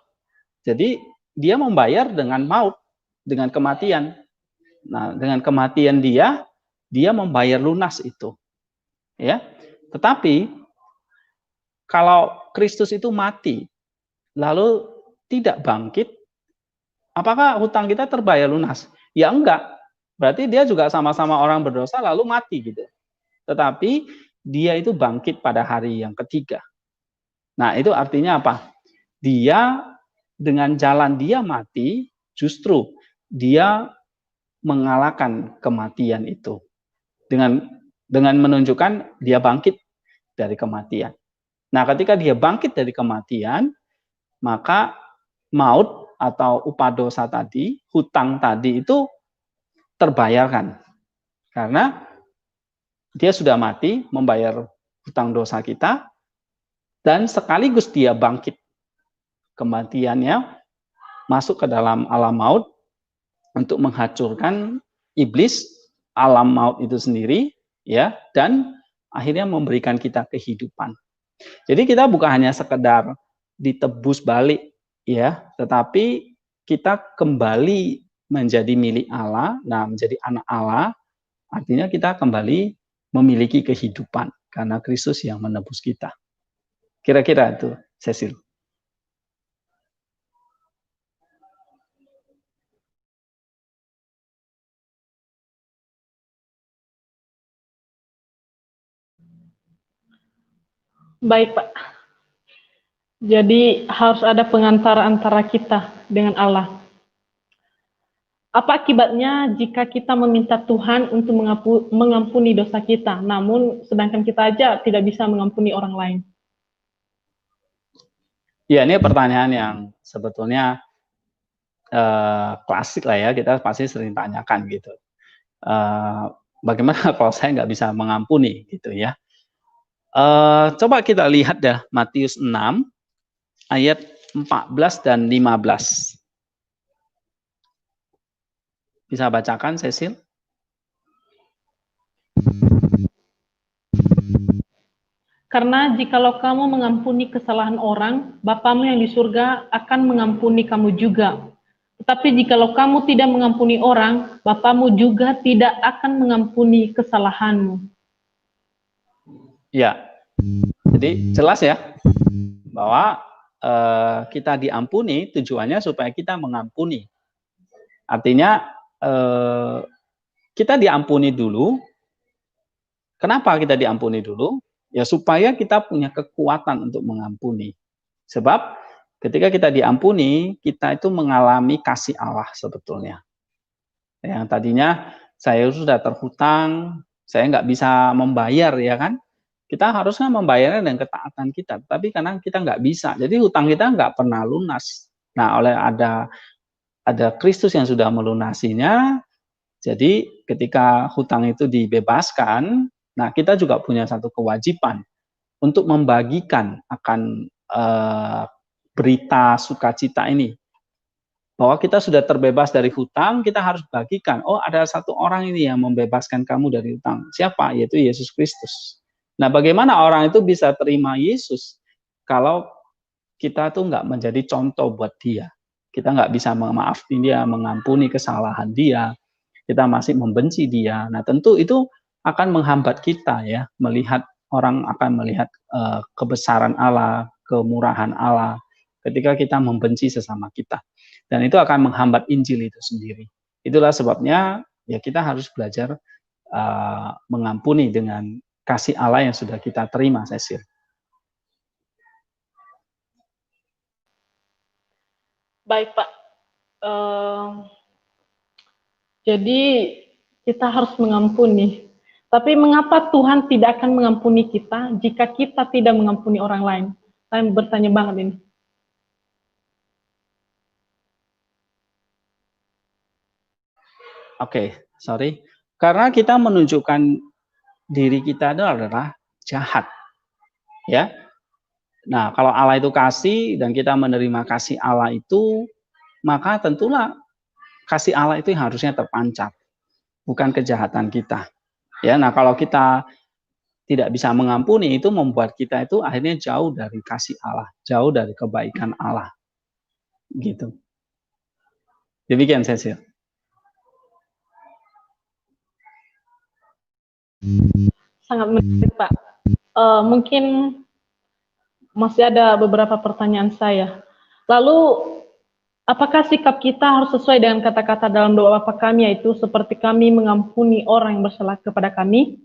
Jadi Dia membayar dengan maut, dengan kematian. Nah, dengan kematian Dia membayar lunas itu. Ya. Tetapi kalau Kristus itu mati lalu tidak bangkit, apakah hutang kita terbayar lunas? Ya enggak. Berarti Dia juga sama-sama orang berdosa lalu mati gitu. Tetapi Dia itu bangkit pada hari yang ketiga. Nah, itu artinya apa? Dia dengan jalan Dia mati, justru Dia mengalahkan kematian itu. Dengan menunjukkan Dia bangkit dari kematian. Nah, ketika Dia bangkit dari kematian, maka maut atau upah dosa tadi, hutang tadi itu terbayarkan. Karena Dia sudah mati membayar hutang dosa kita, dan sekaligus Dia bangkit. Kematiannya masuk ke dalam alam maut untuk menghancurkan iblis, alam maut itu sendiri, ya, dan akhirnya memberikan kita kehidupan. Jadi kita bukan hanya sekedar ditebus balik, ya, tetapi kita kembali menjadi milik Allah. Nah, menjadi anak Allah artinya kita kembali memiliki kehidupan karena Kristus yang menebus kita. Kira-kira itu, Cecil.
Baik, Pak. Jadi harus ada pengantara antara kita dengan Allah. Apa akibatnya jika kita meminta Tuhan untuk mengampuni dosa kita, namun sedangkan kita aja tidak bisa mengampuni orang lain?
Ya, ini pertanyaan yang sebetulnya klasik lah ya, kita pasti sering tanyakan gitu. Bagaimana kalau saya nggak bisa mengampuni gitu ya? Coba kita lihat dah Matius 6 ayat 14 dan 15. Bisa bacakan, Cecil?
Karena jikalau kamu mengampuni kesalahan orang, Bapamu yang di surga akan mengampuni kamu juga. Tetapi jikalau kamu tidak mengampuni orang, Bapamu juga tidak akan mengampuni kesalahanmu.
Ya, jadi jelas ya, bahwa kita diampuni, tujuannya supaya kita mengampuni. Artinya kita diampuni dulu. Kenapa kita diampuni dulu? Ya supaya kita punya kekuatan untuk mengampuni. Sebab ketika kita diampuni, kita itu mengalami kasih Allah sebetulnya. Yang tadinya saya sudah terhutang, saya nggak bisa membayar, ya kan? Kita harusnya membayarnya dengan ketaatan kita, tapi karena kita nggak bisa, jadi hutang kita nggak pernah lunas. Nah, oleh ada Kristus yang sudah melunasinya, jadi ketika hutang itu dibebaskan, nah kita juga punya satu kewajiban untuk membagikan akan berita sukacita ini. Bahwa kita sudah terbebas dari hutang, kita harus bagikan. Oh, ada satu orang ini yang membebaskan kamu dari hutang. Siapa? Yaitu Yesus Kristus. Nah, bagaimana orang itu bisa terima Yesus kalau kita tuh nggak menjadi contoh buat dia? Kita nggak bisa memaafkan dia, mengampuni kesalahan dia, kita masih membenci dia. Nah, tentu itu akan menghambat kita ya, melihat orang akan melihat kebesaran Allah, kemurahan Allah ketika kita membenci sesama kita. Dan itu akan menghambat Injil itu sendiri. Itulah sebabnya ya kita harus belajar mengampuni dengan kasih Allah yang sudah kita terima, Cecil.
Baik, Pak. Jadi kita harus mengampuni. Tapi mengapa Tuhan tidak akan mengampuni kita jika kita tidak mengampuni orang lain? Saya bertanya banget ini.
Oke, sorry. Karena kita menunjukkan diri kita itu adalah jahat. Ya. Nah, kalau Allah itu kasih dan kita menerima kasih Allah itu, maka tentulah kasih Allah itu yang harusnya terpancar, bukan kejahatan kita. Ya, nah kalau kita tidak bisa mengampuni, itu membuat kita itu akhirnya jauh dari kasih Allah, jauh dari kebaikan Allah. Gitu. Demikian, Cecil.
Sangat menarik, Pak. Mungkin masih ada beberapa pertanyaan saya. Lalu, apakah sikap kita harus sesuai dengan kata-kata dalam doa Bapa kami, yaitu seperti kami mengampuni orang yang bersalah kepada kami?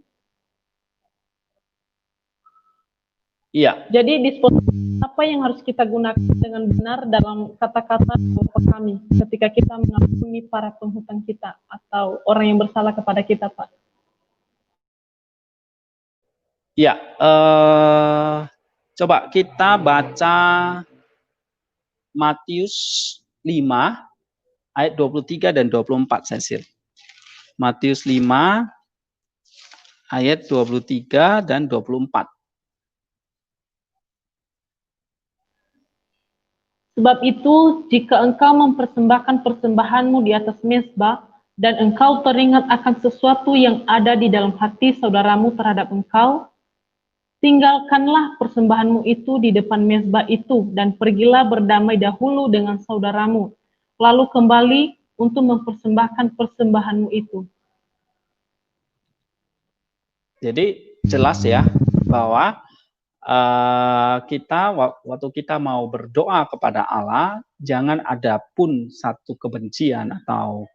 Iya.
Jadi disposisi apa yang harus kita gunakan dengan benar dalam kata-kata Bapa kami ketika kita mengampuni para penghutang kita atau orang yang bersalah kepada kita, Pak?
Iya, coba kita baca Matius 5 ayat 23 dan 24, Cecil. Matius 5 ayat 23 dan 24.
Sebab itu, jika engkau mempersembahkan persembahanmu di atas mezbah, dan engkau teringat akan sesuatu yang ada di dalam hati saudaramu terhadap engkau, tinggalkanlah persembahanmu itu di depan mezbah itu, dan pergilah berdamai dahulu dengan saudaramu, lalu kembali untuk mempersembahkan persembahanmu itu.
Jadi jelas ya, bahwa kita waktu kita mau berdoa kepada Allah, jangan ada pun satu kebencian atau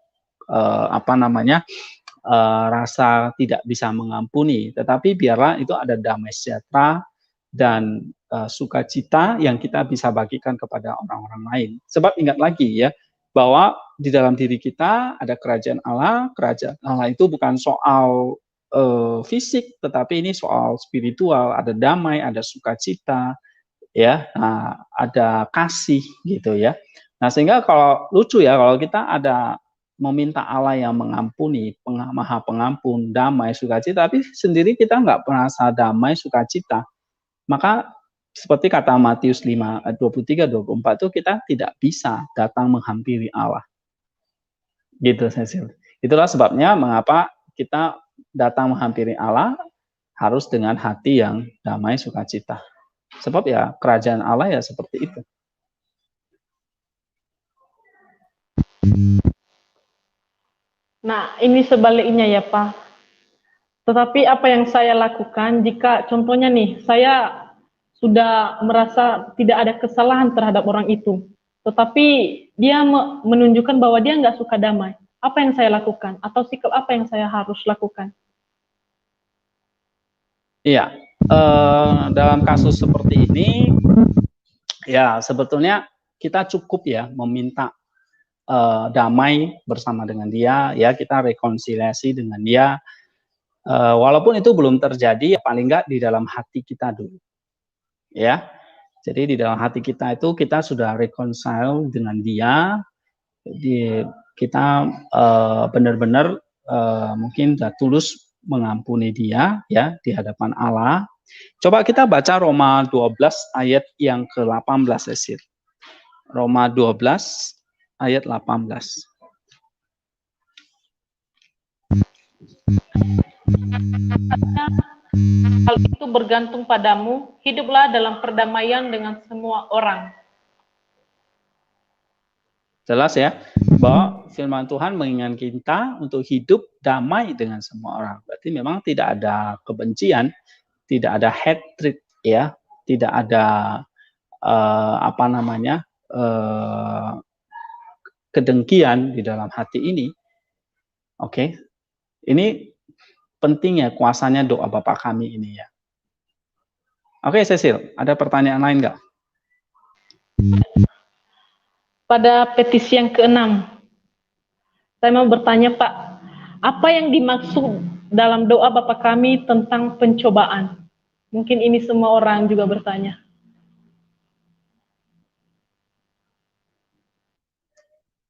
rasa tidak bisa mengampuni, tetapi biarlah itu ada damai sejahtera dan sukacita yang kita bisa bagikan kepada orang-orang lain. Sebab ingat lagi ya, bahwa di dalam diri kita ada kerajaan Allah. Kerajaan Allah itu bukan soal fisik, tetapi ini soal spiritual. Ada damai, ada sukacita, ya, nah, ada kasih gitu ya. Nah, sehingga kalau lucu ya, kalau kita ada meminta Allah yang mengampuni, maha pengampun, damai, sukacita, tapi sendiri kita nggak merasa damai, sukacita, maka seperti kata Matius 5 ayat 23-24 itu kita tidak bisa datang menghampiri Allah. Gitu, Cecil. Itulah sebabnya mengapa kita datang menghampiri Allah harus dengan hati yang damai, sukacita. Sebab ya kerajaan Allah ya seperti itu.
Nah, ini sebaliknya ya, Pak. Tetapi apa yang saya lakukan jika contohnya nih, saya sudah merasa tidak ada kesalahan terhadap orang itu, tetapi dia menunjukkan bahwa dia nggak suka damai. Apa yang saya lakukan? Atau sikap apa yang saya harus lakukan?
Iya, dalam kasus seperti ini, ya sebetulnya kita cukup ya meminta damai bersama dengan dia, ya kita rekonsiliasi dengan dia. Walaupun itu belum terjadi, ya paling nggak di dalam hati kita dulu, ya. Jadi di dalam hati kita itu kita sudah reconcile dengan dia, jadi kita benar-benar mungkin sudah tulus mengampuni dia, ya di hadapan Allah. Coba kita baca Roma 12 ayat yang ke-18, Cecil. Roma 12 ayat 18.
Hal itu bergantung padamu, hiduplah dalam perdamaian dengan semua orang.
Jelas ya, bahwa firman Tuhan mengingatkan kita untuk hidup damai dengan semua orang. Berarti memang tidak ada kebencian, tidak ada hatred, ya, tidak ada kedengkian di dalam hati ini. Oke, ini pentingnya kuasanya doa Bapa kami ini ya. Oke, Cecil, ada pertanyaan lain nggak?
Pada petisi yang ke-6, saya mau bertanya, Pak, apa yang dimaksud dalam doa Bapa kami tentang pencobaan? Mungkin ini semua orang juga bertanya.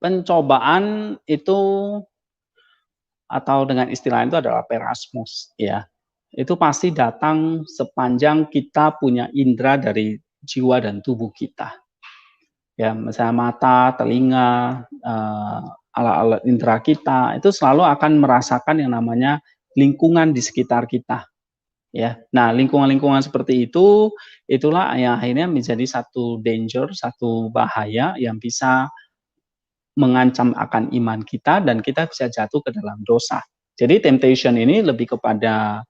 Pencobaan itu, atau dengan istilah itu adalah perasmus, ya. Itu pasti datang sepanjang kita punya indera dari jiwa dan tubuh kita. Ya, misalnya mata, telinga, alat-alat indera kita itu selalu akan merasakan yang namanya lingkungan di sekitar kita. Ya, nah lingkungan-lingkungan seperti itu, itulah yang akhirnya menjadi satu danger, satu bahaya yang bisa mengancam akan iman kita dan kita bisa jatuh ke dalam dosa. Jadi temptation ini lebih kepada,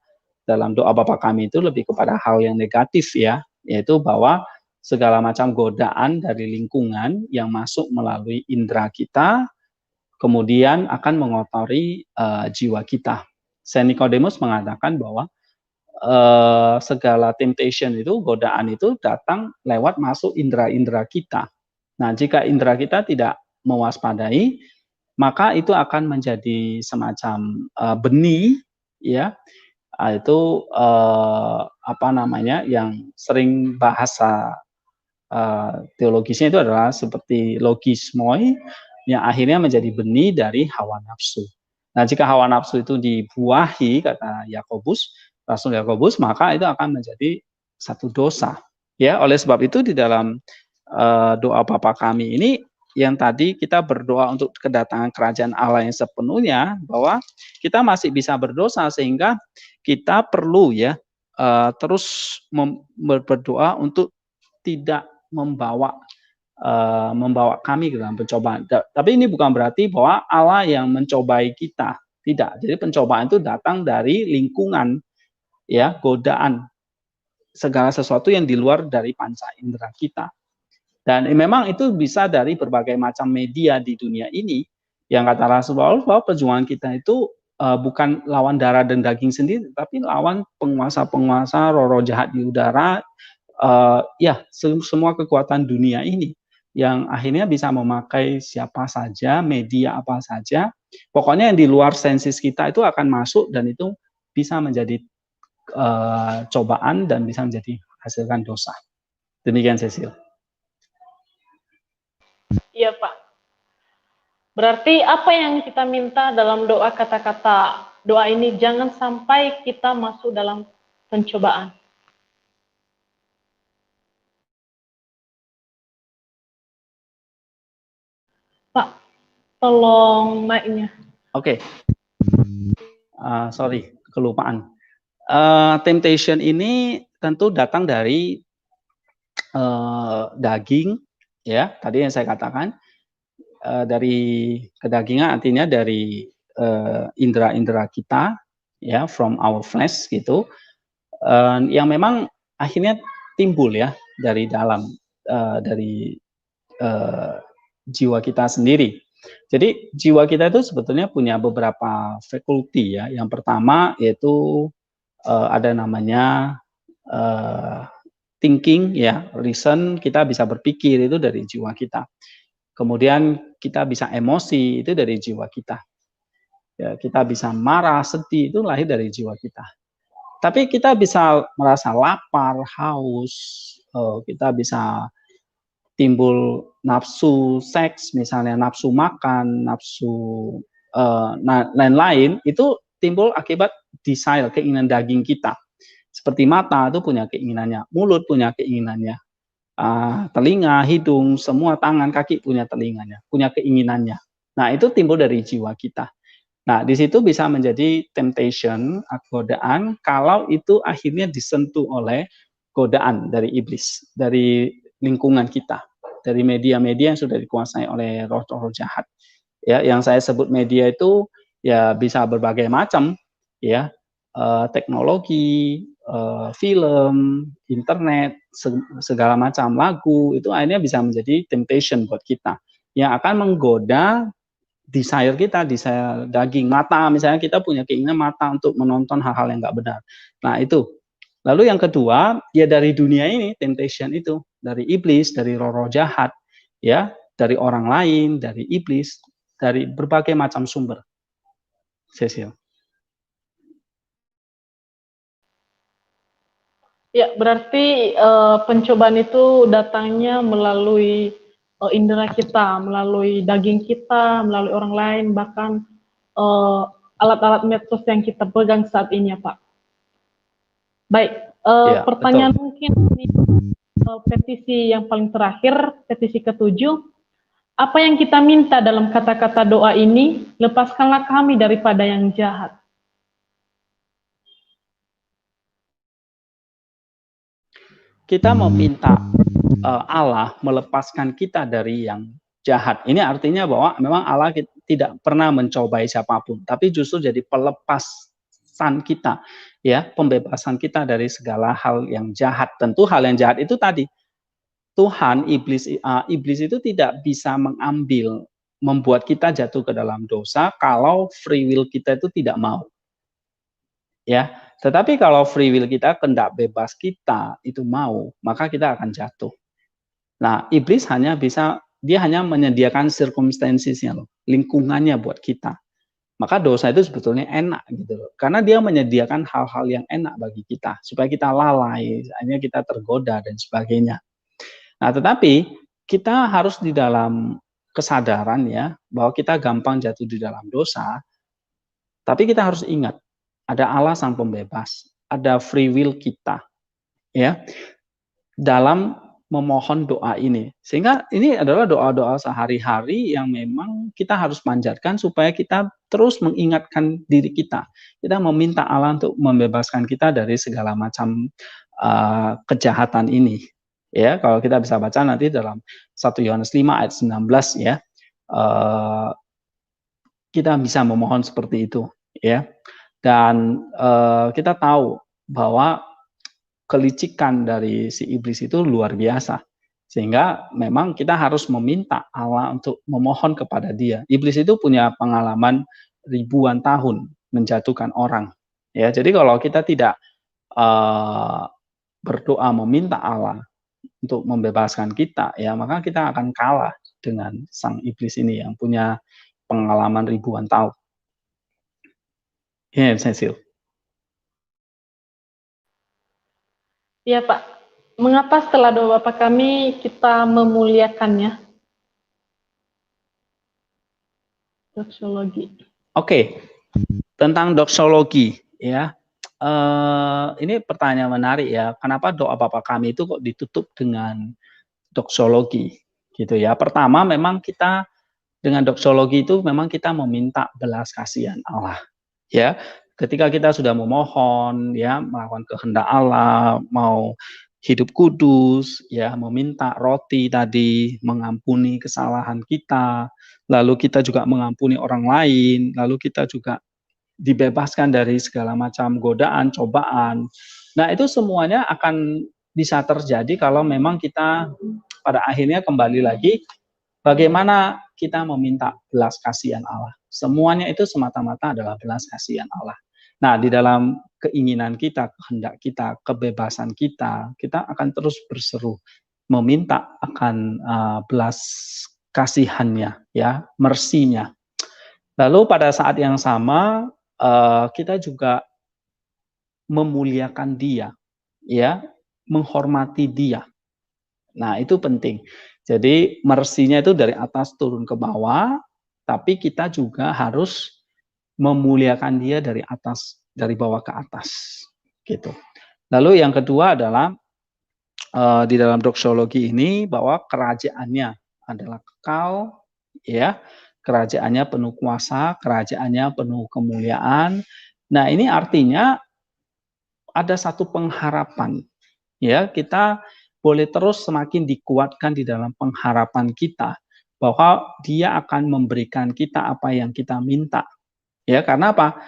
dalam doa Bapa kami itu lebih kepada hal yang negatif ya, yaitu bahwa segala macam godaan dari lingkungan yang masuk melalui indera kita, kemudian akan mengotori jiwa kita. Saint Nicodemus mengatakan bahwa segala temptation itu, godaan itu datang lewat masuk indera-indera kita. Nah, jika indera kita tidak mewaspadai, maka itu akan menjadi semacam benih, ya, itu yang sering bahasa teologisnya itu adalah seperti logismoi, yang akhirnya menjadi benih dari hawa nafsu. Nah, jika hawa nafsu itu dibuahi, kata Yakobus, Rasul Yakobus, maka itu akan menjadi satu dosa. Ya, oleh sebab itu di dalam doa Bapa kami ini, yang tadi kita berdoa untuk kedatangan kerajaan Allah yang sepenuhnya, bahwa kita masih bisa berdosa sehingga kita perlu ya terus berdoa untuk tidak membawa kami ke dalam pencobaan. Tapi ini bukan berarti bahwa Allah yang mencobai kita, tidak. Jadi pencobaan itu datang dari lingkungan, ya, godaan, segala sesuatu yang di luar dari panca indera kita. Dan memang itu bisa dari berbagai macam media di dunia ini, yang kata Rasul Paulus bahwa perjuangan kita itu bukan lawan darah dan daging sendiri, tapi lawan penguasa-penguasa, roh-roh jahat di udara, semua kekuatan dunia ini yang akhirnya bisa memakai siapa saja, media apa saja, pokoknya yang di luar sensis kita itu akan masuk dan itu bisa menjadi cobaan dan bisa menjadi hasilkan dosa. Demikian, Cecil.
Iya, Pak. Berarti apa yang kita minta dalam doa, kata-kata doa ini, jangan sampai kita masuk dalam pencobaan. Pak, tolong mic-nya.
Oke. Sorry, kelupaan. Temptation ini tentu datang dari daging, ya. Tadi yang saya katakan, dari kedagingan artinya dari indera-indera kita, ya, from our flesh gitu, yang memang akhirnya timbul ya dari dalam dari jiwa kita sendiri. Jadi jiwa kita itu sebetulnya punya beberapa fakulti ya. Yang pertama yaitu ada namanya thinking ya, reason, kita bisa berpikir itu dari jiwa kita. Kemudian kita bisa emosi itu dari jiwa kita. Ya, kita bisa marah, sedih itu lahir dari jiwa kita. Tapi kita bisa merasa lapar, haus, kita bisa timbul nafsu seks, misalnya nafsu makan, nafsu lain-lain, itu timbul akibat desire, keinginan daging kita. Seperti mata itu punya keinginannya, mulut punya keinginannya, telinga, hidung, semua tangan, kaki punya telinganya, punya keinginannya. Nah, itu timbul dari jiwa kita. Nah, di situ bisa menjadi temptation, godaan, kalau itu akhirnya disentuh oleh godaan dari iblis, dari lingkungan kita, dari media-media yang sudah dikuasai oleh roh-roh jahat. Ya, yang saya sebut media itu ya bisa berbagai macam, ya, teknologi, film, internet, segala macam lagu, itu akhirnya bisa menjadi temptation buat kita, yang akan menggoda desire kita, desire daging, mata, misalnya kita punya keinginan mata untuk menonton hal-hal yang nggak benar. Nah, itu. Lalu yang kedua, ya dari dunia ini, temptation itu, dari iblis, dari roh-roh jahat, ya, dari orang lain, dari iblis, dari berbagai macam sumber. Cecil.
Ya, berarti pencobaan itu datangnya melalui indera kita, melalui daging kita, melalui orang lain, bahkan alat-alat medsos yang kita pegang saat ini ya Pak. Baik,
Ya,
pertanyaan
betul.
mungkin ini petisi yang paling terakhir, petisi ke-7. Apa yang kita minta dalam kata-kata doa ini? Lepaskanlah kami daripada yang jahat.
Kita meminta Allah melepaskan kita dari yang jahat. Ini artinya bahwa memang Allah tidak pernah mencobai siapapun, tapi justru jadi pelepasan kita, ya, pembebasan kita dari segala hal yang jahat. Tentu hal yang jahat itu tadi, Tuhan, iblis itu tidak bisa mengambil, membuat kita jatuh ke dalam dosa kalau free will kita itu tidak mau. Ya, tetapi kalau free will kita, kehendak bebas kita itu mau, maka kita akan jatuh. Nah, iblis dia hanya menyediakan circumstancesnya loh, lingkungannya buat kita. Maka dosa itu sebetulnya enak gitu loh. Karena dia menyediakan hal-hal yang enak bagi kita, supaya kita lalai, hanya kita tergoda dan sebagainya. Nah, tetapi kita harus di dalam kesadaran ya, bahwa kita gampang jatuh di dalam dosa, tapi kita harus ingat, ada Allah sang pembebas, ada free will kita, ya, dalam memohon doa ini. Sehingga ini adalah doa-doa sehari-hari yang memang kita harus panjatkan supaya kita terus mengingatkan diri kita. Kita meminta Allah untuk membebaskan kita dari segala macam kejahatan ini. Ya, kalau kita bisa baca nanti dalam 1 Yohanes 5 ayat 19 ya. Kita bisa memohon seperti itu, ya. Dan kita tahu bahwa kelicikan dari si iblis itu luar biasa. Sehingga memang kita harus meminta Allah untuk memohon kepada dia. Iblis itu punya pengalaman ribuan tahun menjatuhkan orang. Ya, jadi kalau kita tidak berdoa meminta Allah untuk membebaskan kita, ya maka kita akan kalah dengan sang iblis ini yang punya pengalaman ribuan tahun. Ya, Cecil.
Iya Pak, mengapa setelah doa Bapak kami kita memuliakannya? Doksologi.
Oke, tentang doksologi ya. Ini pertanyaan menarik ya. Kenapa doa Bapa kami itu kok ditutup dengan doksologi gitu ya. Pertama memang kita dengan doksologi itu memang kita meminta belas kasihan Allah. Ya, ketika kita sudah memohon ya, melakukan kehendak Allah, mau hidup kudus ya, meminta roti tadi, mengampuni kesalahan kita, lalu kita juga mengampuni orang lain, lalu kita juga dibebaskan dari segala macam godaan, cobaan. Nah, itu semuanya akan bisa terjadi kalau memang kita pada akhirnya kembali lagi bagaimana kita meminta belas kasihan Allah. Semuanya itu semata-mata adalah belas kasihan Allah. Nah, di dalam keinginan kita, kehendak kita, kebebasan kita, kita akan terus berseru meminta akan belas kasihannya, ya, mercy-nya. Lalu pada saat yang sama kita juga memuliakan Dia, ya, menghormati Dia. Nah, itu penting. Jadi mercy-nya itu dari atas turun ke bawah, tapi kita juga harus memuliakan Dia dari atas, dari bawah ke atas, gitu. Lalu yang kedua adalah di dalam doksologi ini bahwa kerajaannya adalah kekal, ya, kerajaannya penuh kuasa, kerajaannya penuh kemuliaan. Nah, ini artinya ada satu pengharapan, ya, kita boleh terus semakin dikuatkan di dalam pengharapan kita bahwa Dia akan memberikan kita apa yang kita minta. Ya, karena apa?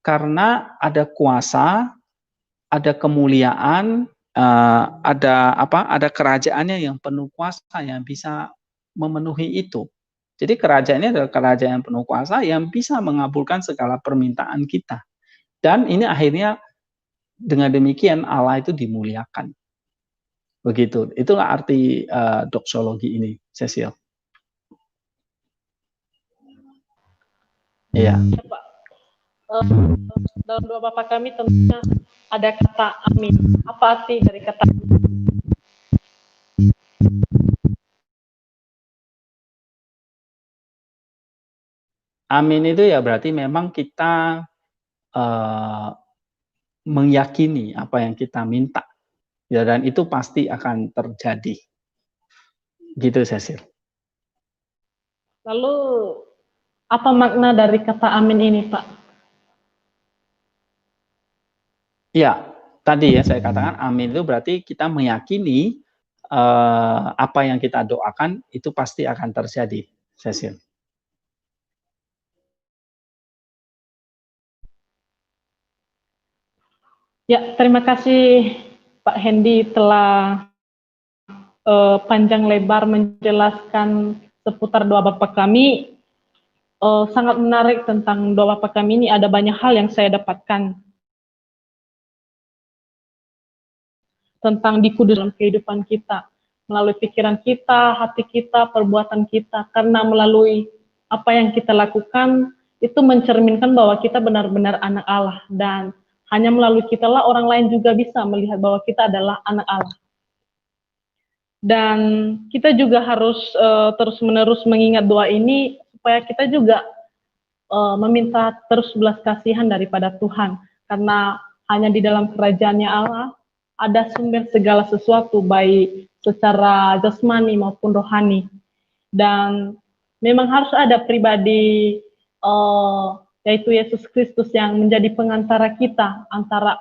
Karena ada kuasa, ada kemuliaan, ada apa? Ada kerajaannya yang penuh kuasa yang bisa memenuhi itu. Jadi kerajaannya adalah kerajaan yang penuh kuasa yang bisa mengabulkan segala permintaan kita. Dan ini akhirnya dengan demikian Allah itu dimuliakan. Begitu. Itulah arti doksologi ini, Cecil. Iya.
Pak, dalam doa Bapa kami tentunya ada kata amin. Apa arti dari kata amin?
Amin itu ya berarti memang kita meyakini apa yang kita minta, ya, dan itu pasti akan terjadi. Gitu, Cecil.
Lalu apa makna dari kata amin ini, Pak?
Ya, tadi ya saya katakan amin itu berarti kita meyakini apa yang kita doakan itu pasti akan terjadi, Cecil.
Ya, terima kasih Pak Hendy telah panjang lebar menjelaskan seputar doa Bapa kami. Sangat menarik tentang doa Bapa kami ini, ada banyak hal yang saya dapatkan tentang dikudus dalam kehidupan kita, melalui pikiran kita, hati kita, perbuatan kita, karena melalui apa yang kita lakukan, itu mencerminkan bahwa kita benar-benar anak Allah, dan hanya melalui kita lah orang lain juga bisa melihat bahwa kita adalah anak Allah. Dan kita juga harus terus-menerus mengingat doa ini, supaya kita juga meminta terus belas kasihan daripada Tuhan, karena hanya di dalam kerajaannya Allah ada sumber segala sesuatu, baik secara jasmani maupun rohani. Dan memang harus ada pribadi, yaitu Yesus Kristus yang menjadi pengantara kita, antara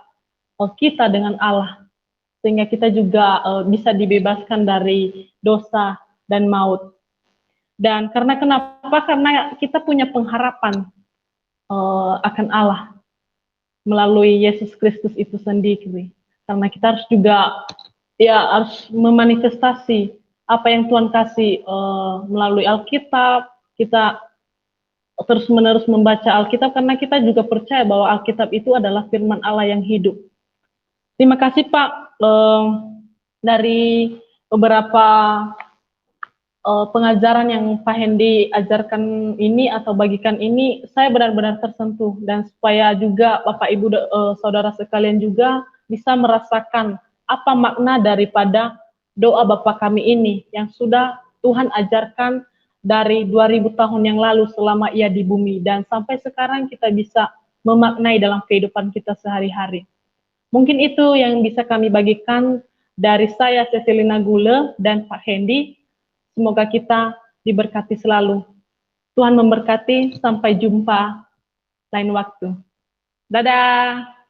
kita dengan Allah, sehingga kita juga bisa dibebaskan dari dosa dan maut. Dan kenapa? Karena kita punya pengharapan akan Allah melalui Yesus Kristus itu sendiri. Karena kita harus juga harus memanifestasi apa yang Tuhan kasih melalui Alkitab. Kita terus-menerus membaca Alkitab karena kita juga percaya bahwa Alkitab itu adalah firman Allah yang hidup. Terima kasih Pak dari beberapa pengajaran yang Pak Hendy ajarkan ini atau bagikan ini, saya benar-benar tersentuh, dan supaya juga Bapak Ibu saudara sekalian juga bisa merasakan apa makna daripada doa Bapa kami ini yang sudah Tuhan ajarkan dari 2000 tahun yang lalu selama Ia di bumi, dan sampai sekarang kita bisa memaknai dalam kehidupan kita sehari-hari. Mungkin itu yang bisa kami bagikan dari saya, Cecilina Gule, dan Pak Hendy. Semoga kita diberkati selalu. Tuhan memberkati, sampai jumpa lain waktu. Dadah.